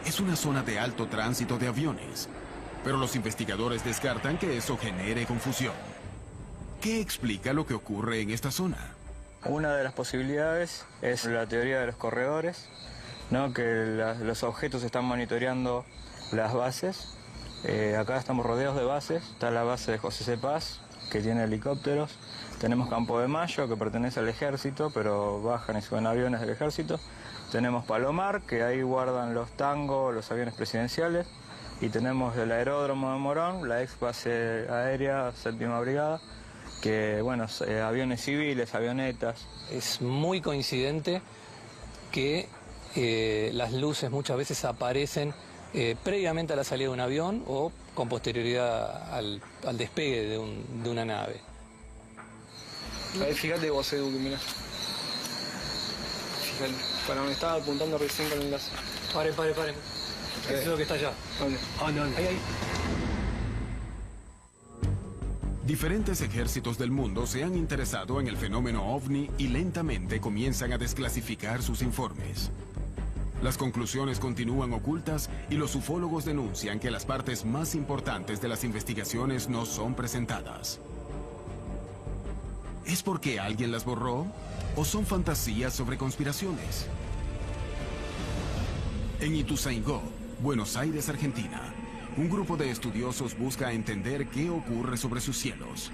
Es una zona de alto tránsito de aviones, pero los investigadores descartan que eso genere confusión. ¿Qué explica lo que ocurre en esta zona? Una de las posibilidades es la teoría de los corredores, ¿no? Que los objetos están monitoreando las bases. Acá estamos rodeados de bases. Está la base de José C. Paz, que tiene helicópteros. Tenemos Campo de Mayo, que pertenece al ejército, pero bajan y suben aviones del ejército. Tenemos Palomar, que ahí guardan los Tango, los aviones presidenciales. Y tenemos el aeródromo de Morón, la ex base aérea, 7ª Brigada, que, bueno, aviones civiles, avionetas. Es muy coincidente que las luces muchas veces aparecen previamente a la salida de un avión o con posterioridad al despegue de una nave. Ahí fíjate vos, Edu, que mirá. Fíjate, para donde estaba apuntando recién con el láser. Pare. Eso es lo que está allá. ¿Dónde? Ahí. Diferentes ejércitos del mundo se han interesado en el fenómeno ovni y lentamente comienzan a desclasificar sus informes. Las conclusiones continúan ocultas y los ufólogos denuncian que las partes más importantes de las investigaciones no son presentadas. ¿Es porque alguien las borró? ¿O son fantasías sobre conspiraciones? En Ituzaingó, Buenos Aires, Argentina, un grupo de estudiosos busca entender qué ocurre sobre sus cielos.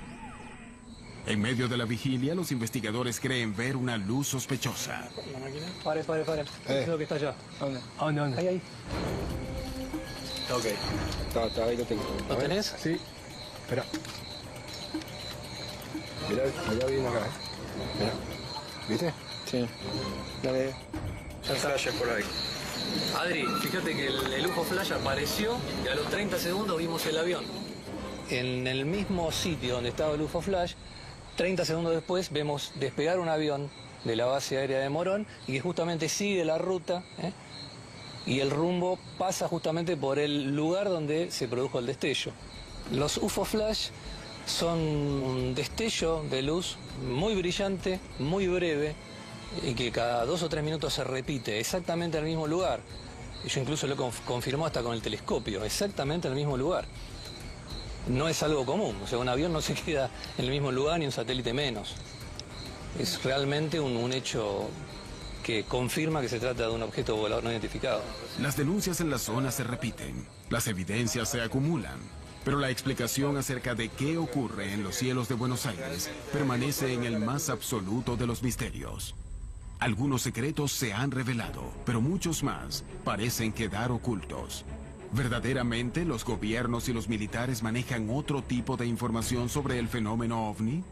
En medio de la vigilia, los investigadores creen ver una luz sospechosa. La máquina. Pare. Eso es lo que está allá. ¿Dónde? Ahí. Ok. Está, ahí lo tengo. ¿Lo tenés? Sí. Espera. Mirá, allá viene acá, Mirá. ¿Viste? Sí. Dale. Ya flashes por ahí. Adri, fíjate que el UFO Flash apareció y a los 30 segundos vimos el avión. En el mismo sitio donde estaba el UFO Flash, 30 segundos después vemos despegar un avión de la base aérea de Morón y que justamente sigue la ruta y el rumbo pasa justamente por el lugar donde se produjo el destello. Los UFO Flash son un destello de luz muy brillante, muy breve, y que cada 2 o 3 minutos se repite exactamente en el mismo lugar. Yo incluso lo confirmó hasta con el telescopio, exactamente en el mismo lugar. No es algo común, o sea, un avión no se queda en el mismo lugar ni un satélite menos. Es realmente un hecho que confirma que se trata de un objeto volador no identificado. Las denuncias en la zona se repiten, las evidencias se acumulan, pero la explicación acerca de qué ocurre en los cielos de Buenos Aires permanece en el más absoluto de los misterios. Algunos secretos se han revelado, pero muchos más parecen quedar ocultos. ¿Verdaderamente los gobiernos y los militares manejan otro tipo de información sobre el fenómeno ovni?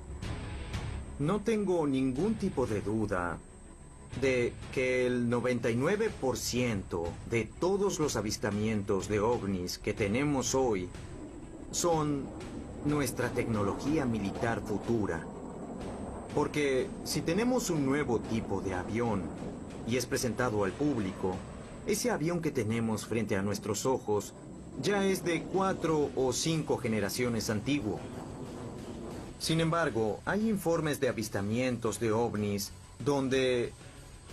No tengo ningún tipo de duda de que el 99% de todos los avistamientos de ovnis que tenemos hoy son nuestra tecnología militar futura. Porque si tenemos un nuevo tipo de avión y es presentado al público, ese avión que tenemos frente a nuestros ojos ya es de 4 o 5 generaciones antiguo. Sin embargo, hay informes de avistamientos de ovnis donde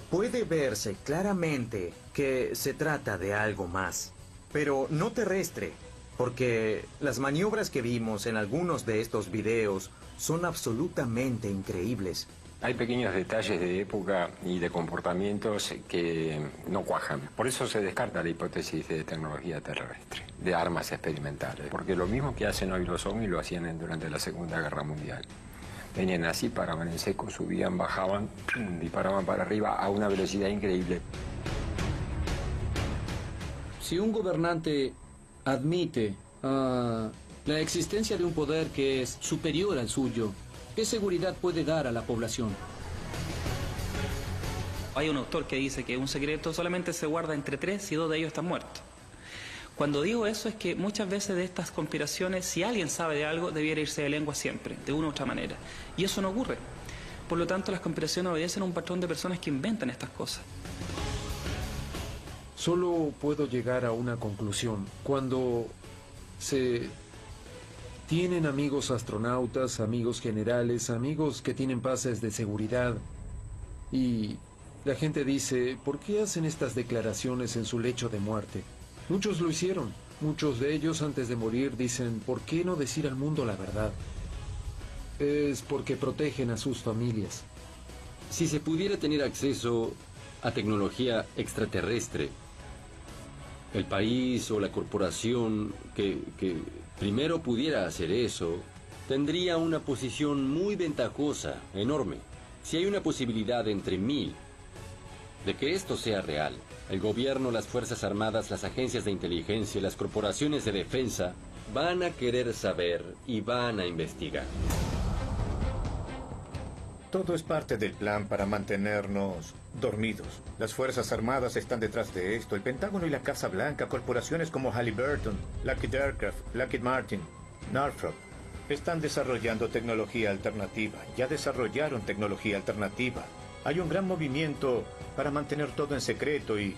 puede verse claramente que se trata de algo más, pero no terrestre, porque las maniobras que vimos en algunos de estos videos son absolutamente increíbles. Hay pequeños detalles de época y de comportamientos que no cuajan. Por eso se descarta la hipótesis de tecnología terrestre, de armas experimentales. Porque lo mismo que hacen hoy los ovnis lo hacían durante la Segunda Guerra Mundial. Venían así, paraban en seco, subían, bajaban, disparaban para arriba a una velocidad increíble. Si un gobernante admite la existencia de un poder que es superior al suyo, ¿qué seguridad puede dar a la población? Hay un autor que dice que un secreto solamente se guarda entre 3 y 2 de ellos están muertos. Cuando digo eso es que muchas veces de estas conspiraciones, si alguien sabe de algo, debiera irse de lengua siempre, de una u otra manera. Y eso no ocurre. Por lo tanto, las conspiraciones obedecen a un patrón de personas que inventan estas cosas. Solo puedo llegar a una conclusión. Cuando se tienen amigos astronautas, amigos generales, amigos que tienen pases de seguridad, y la gente dice, ¿por qué hacen estas declaraciones en su lecho de muerte? Muchos lo hicieron. Muchos de ellos antes de morir dicen, ¿por qué no decir al mundo la verdad? Es porque protegen a sus familias. Si se pudiera tener acceso a tecnología extraterrestre, el país o la corporación que primero pudiera hacer eso, tendría una posición muy ventajosa, enorme. Si hay una posibilidad entre 1000 de que esto sea real, el gobierno, las Fuerzas Armadas, las agencias de inteligencia, las corporaciones de defensa van a querer saber y van a investigar. Todo es parte del plan para mantenernos dormidos. Las Fuerzas Armadas están detrás de esto. El Pentágono y la Casa Blanca, corporaciones como Halliburton, Lockheed Aircraft, Lockheed Martin, Northrop, están desarrollando tecnología alternativa. Ya desarrollaron tecnología alternativa. Hay un gran movimiento para mantener todo en secreto y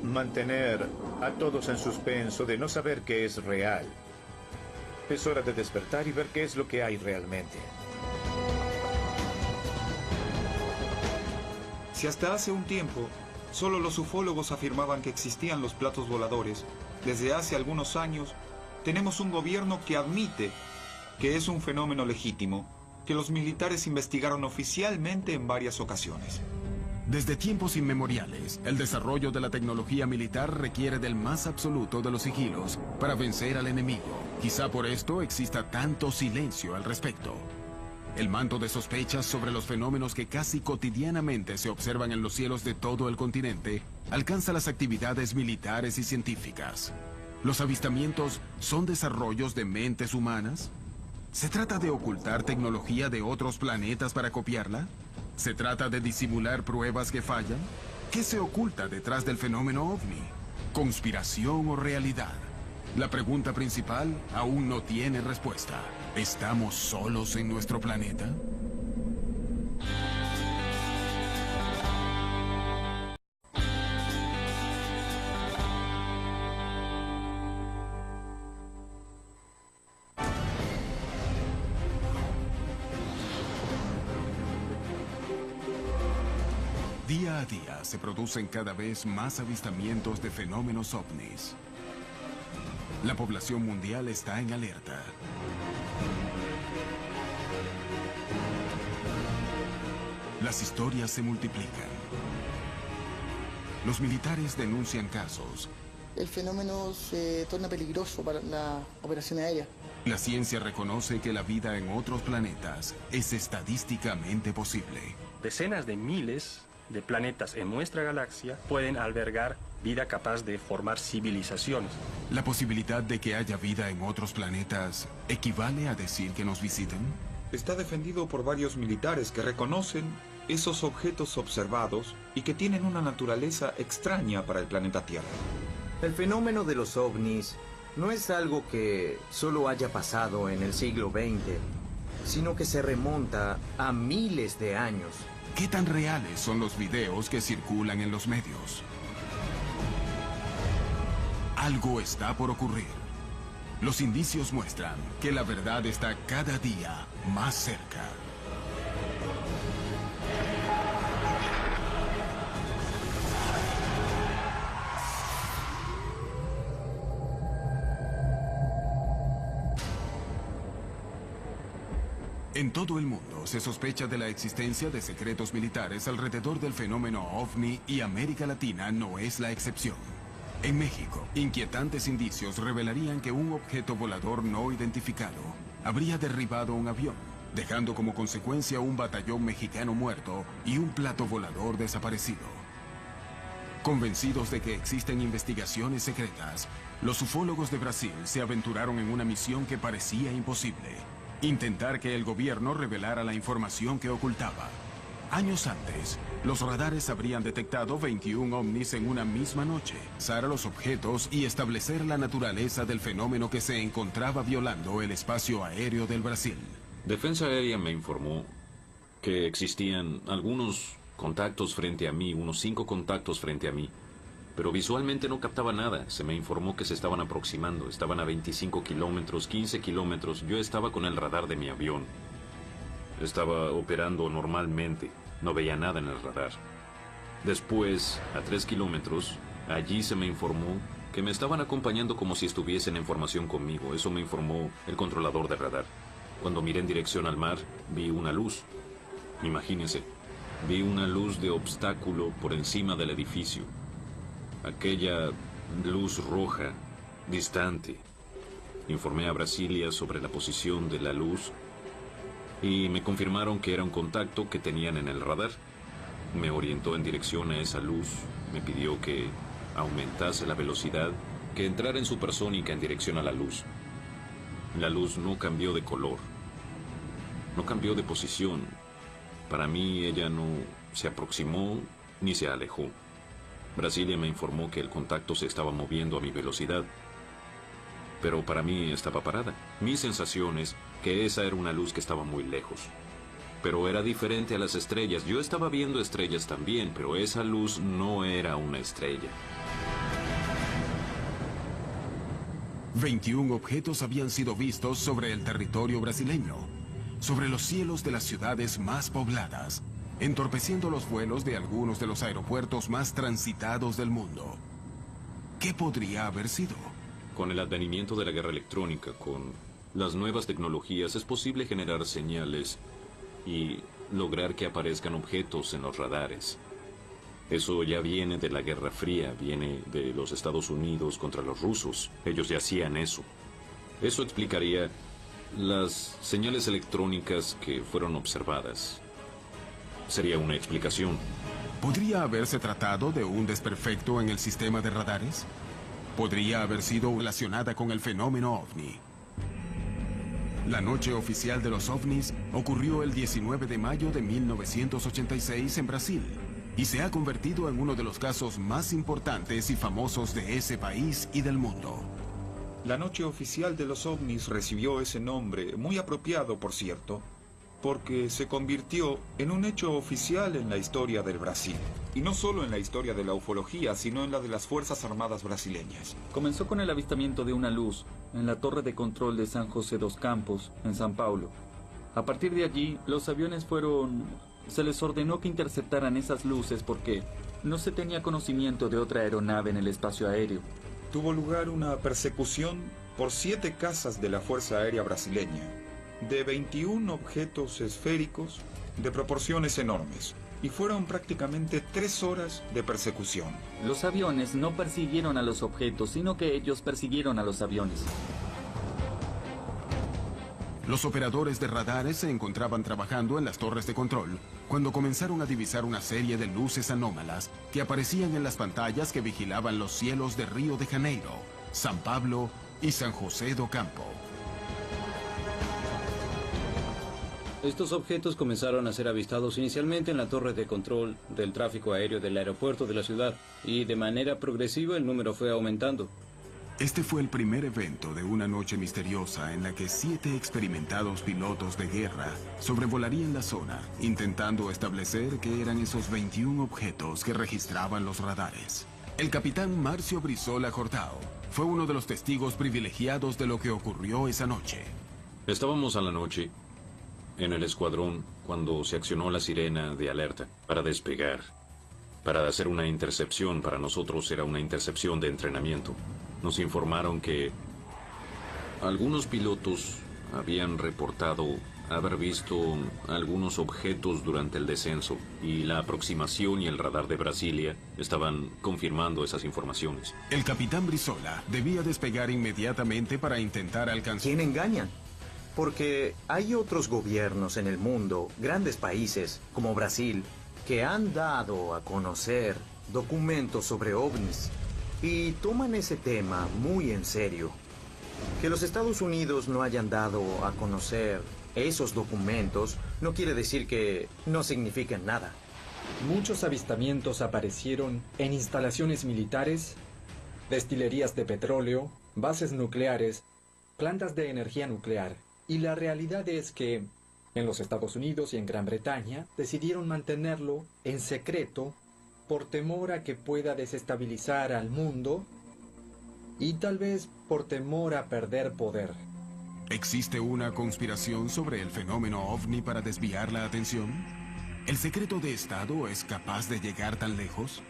mantener a todos en suspenso de no saber qué es real. Es hora de despertar y ver qué es lo que hay realmente. Si hasta hace un tiempo solo los ufólogos afirmaban que existían los platos voladores, desde hace algunos años tenemos un gobierno que admite que es un fenómeno legítimo, que los militares investigaron oficialmente en varias ocasiones. Desde tiempos inmemoriales, el desarrollo de la tecnología militar requiere del más absoluto de los sigilos para vencer al enemigo. Quizá por esto exista tanto silencio al respecto. El manto de sospechas sobre los fenómenos que casi cotidianamente se observan en los cielos de todo el continente alcanza las actividades militares y científicas. ¿Los avistamientos son desarrollos de mentes humanas? ¿Se trata de ocultar tecnología de otros planetas para copiarla? ¿Se trata de disimular pruebas que fallan? ¿Qué se oculta detrás del fenómeno ovni? ¿Conspiración o realidad? La pregunta principal aún no tiene respuesta. ¿Estamos solos en nuestro planeta? Día a día se producen cada vez más avistamientos de fenómenos ovnis. La población mundial está en alerta. Las historias se multiplican. Los militares denuncian casos. El fenómeno se torna peligroso para la operación aérea. La ciencia reconoce que la vida en otros planetas es estadísticamente posible. Decenas de miles de planetas en nuestra galaxia pueden albergar vida capaz de formar civilizaciones. ¿La posibilidad de que haya vida en otros planetas equivale a decir que nos visiten? Está defendido por varios militares que reconocen esos objetos observados y que tienen una naturaleza extraña para el planeta Tierra. El fenómeno de los ovnis no es algo que solo haya pasado en el siglo XX, sino que se remonta a miles de años. ¿Qué tan reales son los videos que circulan en los medios? Algo está por ocurrir. Los indicios muestran que la verdad está cada día más cerca. En todo el mundo se sospecha de la existencia de secretos militares alrededor del fenómeno OVNI y América Latina no es la excepción. En México, inquietantes indicios revelarían que un objeto volador no identificado habría derribado un avión, dejando como consecuencia un batallón mexicano muerto y un plato volador desaparecido. Convencidos de que existen investigaciones secretas, los ufólogos de Brasil se aventuraron en una misión que parecía imposible: Intentar que el gobierno revelara la información que ocultaba. Años antes, los radares habrían detectado 21 ovnis en una misma noche, usar a los objetos y establecer la naturaleza del fenómeno que se encontraba violando el espacio aéreo del Brasil. Defensa Aérea me informó que existían algunos contactos frente a mí, unos 5 contactos frente a mí, pero visualmente no captaba nada. Se me informó que se estaban aproximando, estaban a 25 kilómetros, 15 kilómetros. Yo estaba con el radar de mi avión. Estaba operando normalmente, no veía nada en el radar. Después, a 3 kilómetros, allí se me informó que me estaban acompañando como si estuviesen en formación conmigo. Eso me informó el controlador de radar. Cuando miré en dirección al mar, vi una luz. Imagínense, vi una luz de obstáculo por encima del edificio. Aquella luz roja, distante. Informé a Brasilia sobre la posición de la luz y me confirmaron que era un contacto que tenían en el radar. Me orientó en dirección a esa luz, me pidió que aumentase la velocidad, que entrara en supersónica en dirección a la luz. La luz no cambió de color, no cambió de posición. Para mí ella no se aproximó ni se alejó. Brasilia me informó que el contacto se estaba moviendo a mi velocidad, pero para mí estaba parada. Mi sensación es que esa era una luz que estaba muy lejos, pero era diferente a las estrellas. Yo estaba viendo estrellas también, pero esa luz no era una estrella. 21 objetos habían sido vistos sobre el territorio brasileño, sobre los cielos de las ciudades más pobladas, entorpeciendo los vuelos de algunos de los aeropuertos más transitados del mundo. ¿Qué podría haber sido? Con el advenimiento de la guerra electrónica, con las nuevas tecnologías, es posible generar señales y lograr que aparezcan objetos en los radares. Eso ya viene de la Guerra Fría, viene de los Estados Unidos contra los rusos. Ellos ya hacían eso. Eso explicaría las señales electrónicas que fueron observadas. Sería una explicación. ¿Podría haberse tratado de un desperfecto en el sistema de radares? ¿Podría haber sido relacionada con el fenómeno ovni? La noche oficial de los ovnis ocurrió el 19 de mayo de 1986 en Brasil y se ha convertido en uno de los casos más importantes y famosos de ese país y del mundo. La noche oficial de los ovnis recibió ese nombre, muy apropiado por cierto, porque se convirtió en un hecho oficial en la historia del Brasil. Y no solo en la historia de la ufología, sino en la de las Fuerzas Armadas brasileñas. Comenzó con el avistamiento de una luz en la torre de control de San José dos Campos, en São Paulo. A partir de allí, los aviones se les ordenó que interceptaran esas luces porque no se tenía conocimiento de otra aeronave en el espacio aéreo. Tuvo lugar una persecución por 7 casas de la Fuerza Aérea brasileña, de 21 objetos esféricos de proporciones enormes, y fueron prácticamente 3 horas de persecución. Los aviones no persiguieron a los objetos, sino que ellos persiguieron a los aviones. Los operadores de radares se encontraban trabajando en las torres de control cuando comenzaron a divisar una serie de luces anómalas que aparecían en las pantallas que vigilaban los cielos de Río de Janeiro, San Pablo y San José do Campo. Estos objetos comenzaron a ser avistados inicialmente en la torre de control del tráfico aéreo del aeropuerto de la ciudad y de manera progresiva el número fue aumentando. Este fue el primer evento de una noche misteriosa en la que 7 experimentados pilotos de guerra sobrevolarían la zona, intentando establecer qué eran esos 21 objetos que registraban los radares. El capitán Márcio Brizola Jordão fue uno de los testigos privilegiados de lo que ocurrió esa noche. Estábamos a la noche en el escuadrón cuando se accionó la sirena de alerta para despegar, para hacer una intercepción. Para nosotros era una intercepción de entrenamiento. Nos informaron que algunos pilotos habían reportado haber visto algunos objetos durante el descenso y la aproximación y el radar de Brasilia estaban confirmando esas informaciones. El capitán Brizola debía despegar inmediatamente para intentar alcanzar... ¿Quién engañan? Porque hay otros gobiernos en el mundo, grandes países como Brasil, que han dado a conocer documentos sobre ovnis y toman ese tema muy en serio. Que los Estados Unidos no hayan dado a conocer esos documentos no quiere decir que no signifiquen nada. Muchos avistamientos aparecieron en instalaciones militares, destilerías de petróleo, bases nucleares, plantas de energía nuclear. Y la realidad es que en los Estados Unidos y en Gran Bretaña decidieron mantenerlo en secreto por temor a que pueda desestabilizar al mundo y tal vez por temor a perder poder. ¿Existe una conspiración sobre el fenómeno ovni para desviar la atención? ¿El secreto de Estado es capaz de llegar tan lejos?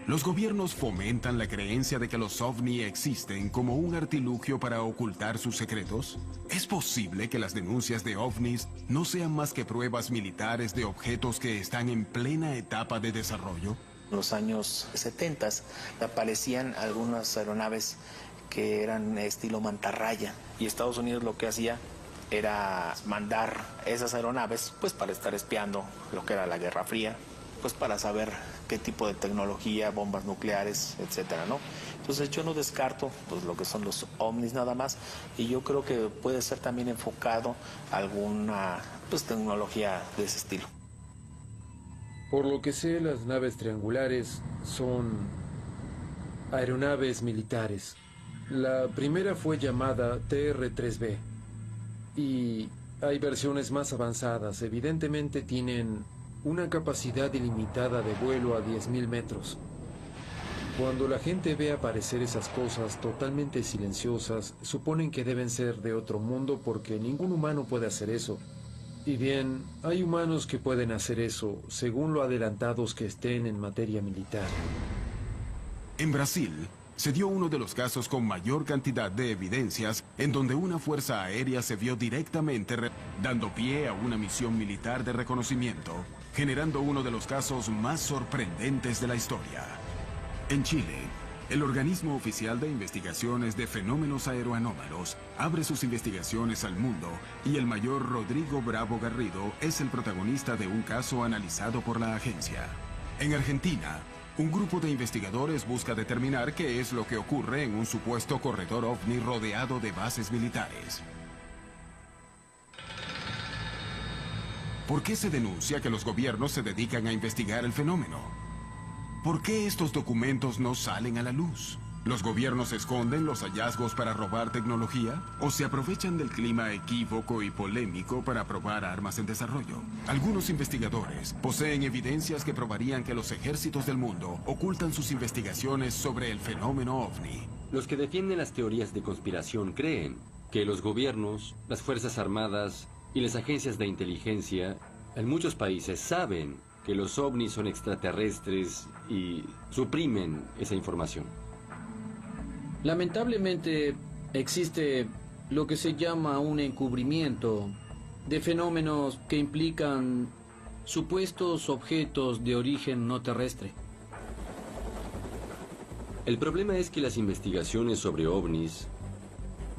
¿Los gobiernos fomentan la creencia de que los ovni existen como un artilugio para ocultar sus secretos? ¿Es posible que las denuncias de ovnis no sean más que pruebas militares de objetos que están en plena etapa de desarrollo? En los años 70 aparecían algunas aeronaves que eran estilo mantarraya y Estados Unidos lo que hacía era mandar esas aeronaves pues para estar espiando lo que era la Guerra Fría, pues para saber qué tipo de tecnología, bombas nucleares, etcétera, ¿no? Entonces yo no descarto pues lo que son los ovnis nada más y yo creo que puede ser también enfocado a alguna pues tecnología de ese estilo. Por lo que sé, las naves triangulares son aeronaves militares. La primera fue llamada TR-3B y hay versiones más avanzadas. Evidentemente tienen una capacidad ilimitada de vuelo a 10.000 metros. Cuando la gente ve aparecer esas cosas totalmente silenciosas, suponen que deben ser de otro mundo porque ningún humano puede hacer eso. Y bien, hay humanos que pueden hacer eso, según lo adelantados que estén en materia militar. En Brasil, se dio uno de los casos con mayor cantidad de evidencias en donde una fuerza aérea se vio directamente dando pie a una misión militar de reconocimiento, generando uno de los casos más sorprendentes de la historia. En Chile, el organismo oficial de investigaciones de fenómenos aeroanómalos abre sus investigaciones al mundo y el mayor Rodrigo Bravo Garrido es el protagonista de un caso analizado por la agencia. En Argentina, un grupo de investigadores busca determinar qué es lo que ocurre en un supuesto corredor ovni rodeado de bases militares. ¿Por qué se denuncia que los gobiernos se dedican a investigar el fenómeno? ¿Por qué estos documentos no salen a la luz? ¿Los gobiernos esconden los hallazgos para robar tecnología? ¿O se aprovechan del clima equívoco y polémico para probar armas en desarrollo? Algunos investigadores poseen evidencias que probarían que los ejércitos del mundo ocultan sus investigaciones sobre el fenómeno ovni. Los que defienden las teorías de conspiración creen que los gobiernos, las fuerzas armadas y las agencias de inteligencia en muchos países saben que los ovnis son extraterrestres y suprimen esa información. Lamentablemente existe lo que se llama un encubrimiento de fenómenos que implican supuestos objetos de origen no terrestre. El problema es que las investigaciones sobre ovnis,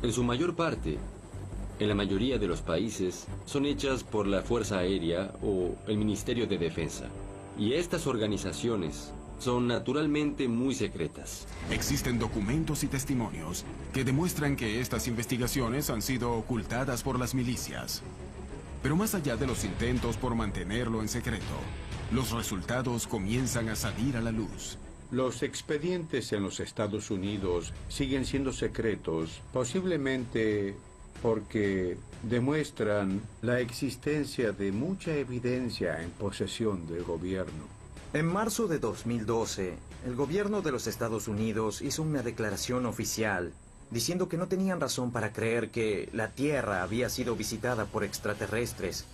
en su mayor parte, en la mayoría de los países, son hechas por la Fuerza Aérea o el Ministerio de Defensa. Y estas organizaciones son naturalmente muy secretas. Existen documentos y testimonios que demuestran que estas investigaciones han sido ocultadas por las milicias. Pero más allá de los intentos por mantenerlo en secreto, los resultados comienzan a salir a la luz. Los expedientes en los Estados Unidos siguen siendo secretos, posiblemente porque demuestran la existencia de mucha evidencia en posesión del gobierno. En marzo de 2012, el gobierno de los Estados Unidos hizo una declaración oficial diciendo que no tenían razón para creer que la Tierra había sido visitada por extraterrestres.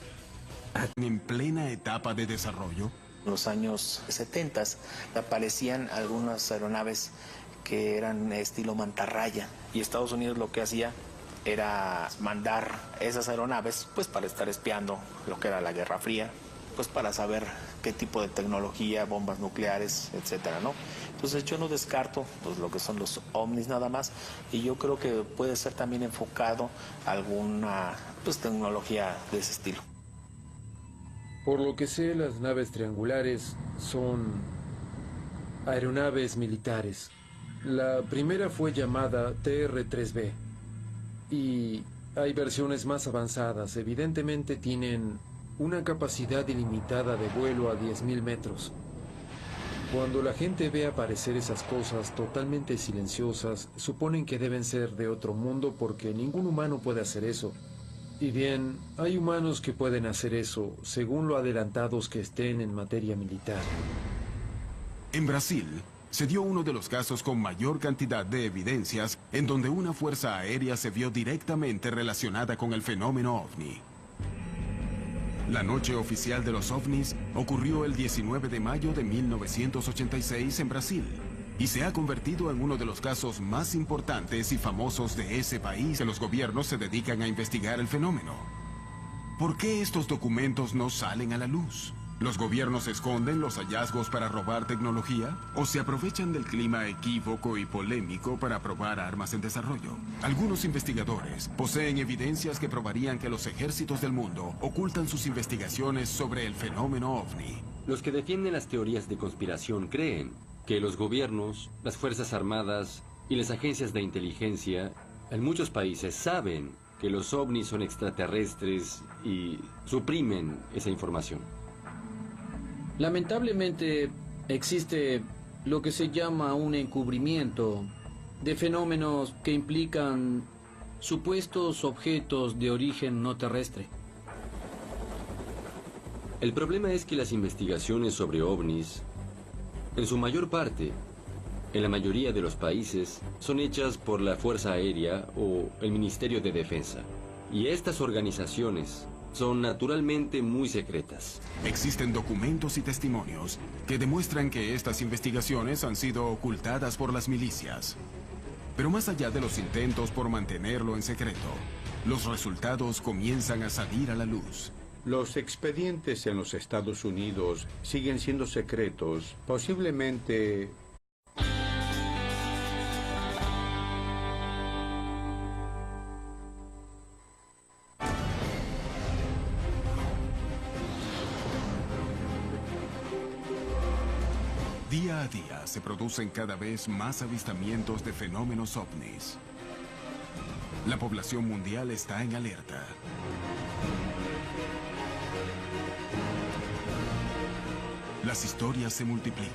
En plena etapa de desarrollo. En los años 70 aparecían algunas aeronaves que eran estilo mantarraya y Estados Unidos lo que hacía era mandar esas aeronaves pues para estar espiando lo que era la Guerra Fría, pues para saber qué tipo de tecnología, bombas nucleares, etcétera, ¿no? Entonces yo no descarto pues lo que son los ovnis nada más y yo creo que puede ser también enfocado a alguna pues tecnología de ese estilo. Por lo que sé, las naves triangulares son aeronaves militares. La primera fue llamada TR-3B Y hay versiones más avanzadas. Evidentemente tienen una capacidad ilimitada de vuelo a 10.000 metros. Cuando la gente ve aparecer esas cosas totalmente silenciosas, suponen que deben ser de otro mundo porque ningún humano puede hacer eso. Y bien, hay humanos que pueden hacer eso, según lo adelantados que estén en materia militar. En Brasil, se dio uno de los casos con mayor cantidad de evidencias en donde una fuerza aérea se vio directamente relacionada con el fenómeno ovni. La noche oficial de los ovnis ocurrió el 19 de mayo de 1986 en Brasil y se ha convertido en uno de los casos más importantes y famosos de ese país que los gobiernos se dedican a investigar el fenómeno. ¿Por qué estos documentos no salen a la luz? ¿Los gobiernos esconden los hallazgos para robar tecnología? ¿O se aprovechan del clima equívoco y polémico para probar armas en desarrollo? Algunos investigadores poseen evidencias que probarían que los ejércitos del mundo ocultan sus investigaciones sobre el fenómeno ovni. Los que defienden las teorías de conspiración creen que los gobiernos, las fuerzas armadas y las agencias de inteligencia en muchos países saben que los ovnis son extraterrestres y suprimen esa información. Lamentablemente existe lo que se llama un encubrimiento de fenómenos que implican supuestos objetos de origen no terrestre. El problema es que las investigaciones sobre ovnis, en su mayor parte, en la mayoría de los países, son hechas por la Fuerza Aérea o el Ministerio de Defensa. Y estas organizaciones son naturalmente muy secretas. Existen documentos y testimonios que demuestran que estas investigaciones han sido ocultadas por las milicias. Pero más allá de los intentos por mantenerlo en secreto, los resultados comienzan a salir a la luz. Los expedientes en los Estados Unidos siguen siendo secretos, posiblemente... Día a día se producen cada vez más avistamientos de fenómenos ovnis. La población mundial está en alerta. Las historias se multiplican.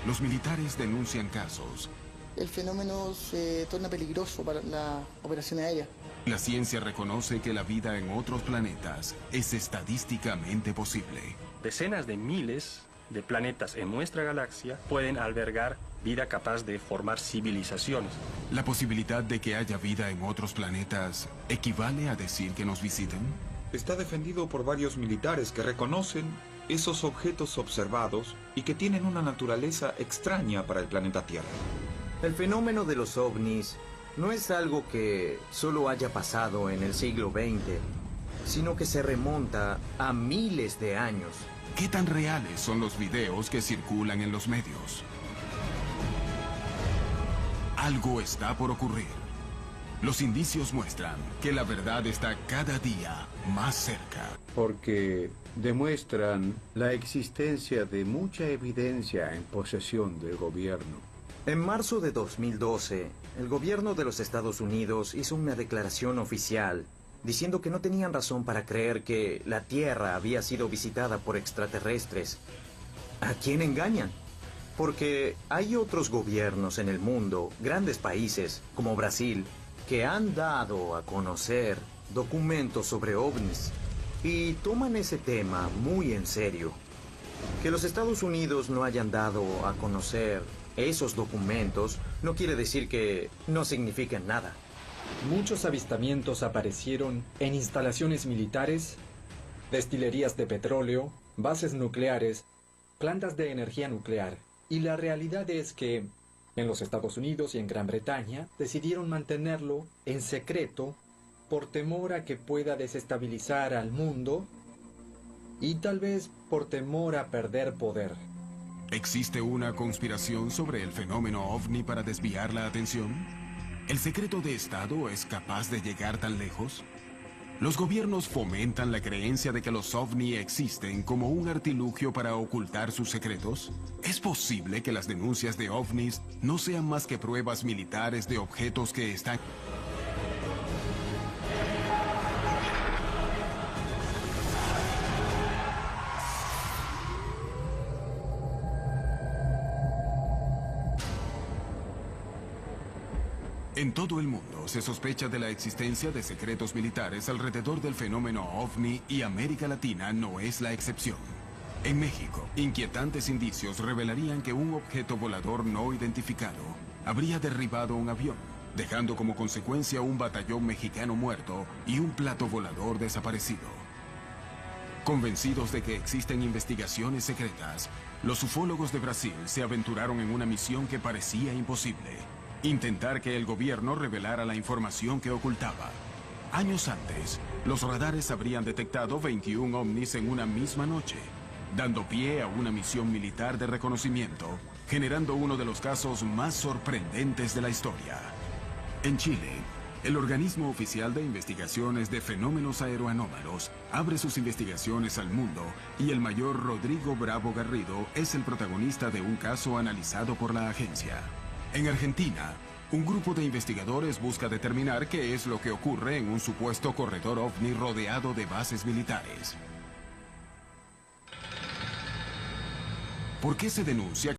Los militares denuncian casos. El fenómeno se torna peligroso para la operación aérea. La ciencia reconoce que la vida en otros planetas es estadísticamente posible. Decenas de miles de planetas en nuestra galaxia pueden albergar vida capaz de formar civilizaciones. ¿La posibilidad de que haya vida en otros planetas equivale a decir que nos visiten? Está defendido por varios militares que reconocen esos objetos observados y que tienen una naturaleza extraña para el planeta Tierra. El fenómeno de los ovnis no es algo que solo haya pasado en el siglo XX, sino que se remonta a miles de años. ¿Qué tan reales son los videos que circulan en los medios? Algo está por ocurrir. Los indicios muestran que la verdad está cada día más cerca. Porque demuestran la existencia de mucha evidencia en posesión del gobierno. En marzo de 2012, el gobierno de los Estados Unidos hizo una declaración oficial diciendo que no tenían razón para creer que la Tierra había sido visitada por extraterrestres. ¿A quién engañan? Porque hay otros gobiernos en el mundo, grandes países, como Brasil, que han dado a conocer documentos sobre ovnis y toman ese tema muy en serio. Que los Estados Unidos no hayan dado a conocer esos documentos no quiere decir que no signifiquen nada. Muchos avistamientos aparecieron en instalaciones militares, destilerías de petróleo, bases nucleares, plantas de energía nuclear. Y la realidad es que en los Estados Unidos y en Gran Bretaña decidieron mantenerlo en secreto por temor a que pueda desestabilizar al mundo y tal vez por temor a perder poder. ¿Existe una conspiración sobre el fenómeno ovni para desviar la atención? ¿El secreto de Estado es capaz de llegar tan lejos? Los gobiernos fomentan la creencia de que los ovni existen como un artilugio para ocultar sus secretos. ¿Es posible que las denuncias de ovnis no sean más que pruebas militares de objetos que están... En todo el mundo se sospecha de la existencia de secretos militares alrededor del fenómeno ovni y América Latina no es la excepción. En México, inquietantes indicios revelarían que un objeto volador no identificado habría derribado un avión, dejando como consecuencia un batallón mexicano muerto y un plato volador desaparecido. Convencidos de que existen investigaciones secretas, los ufólogos de Brasil se aventuraron en una misión que parecía imposible: intentar que el gobierno revelara la información que ocultaba. Años antes, los radares habrían detectado 21 ovnis en una misma noche, dando pie a una misión militar de reconocimiento, generando uno de los casos más sorprendentes de la historia. En Chile, el organismo oficial de investigaciones de fenómenos aeroanómalos abre sus investigaciones al mundo y el mayor Rodrigo Bravo Garrido es el protagonista de un caso analizado por la agencia. En Argentina, un grupo de investigadores busca determinar qué es lo que ocurre en un supuesto corredor ovni rodeado de bases militares. ¿Por qué se denuncia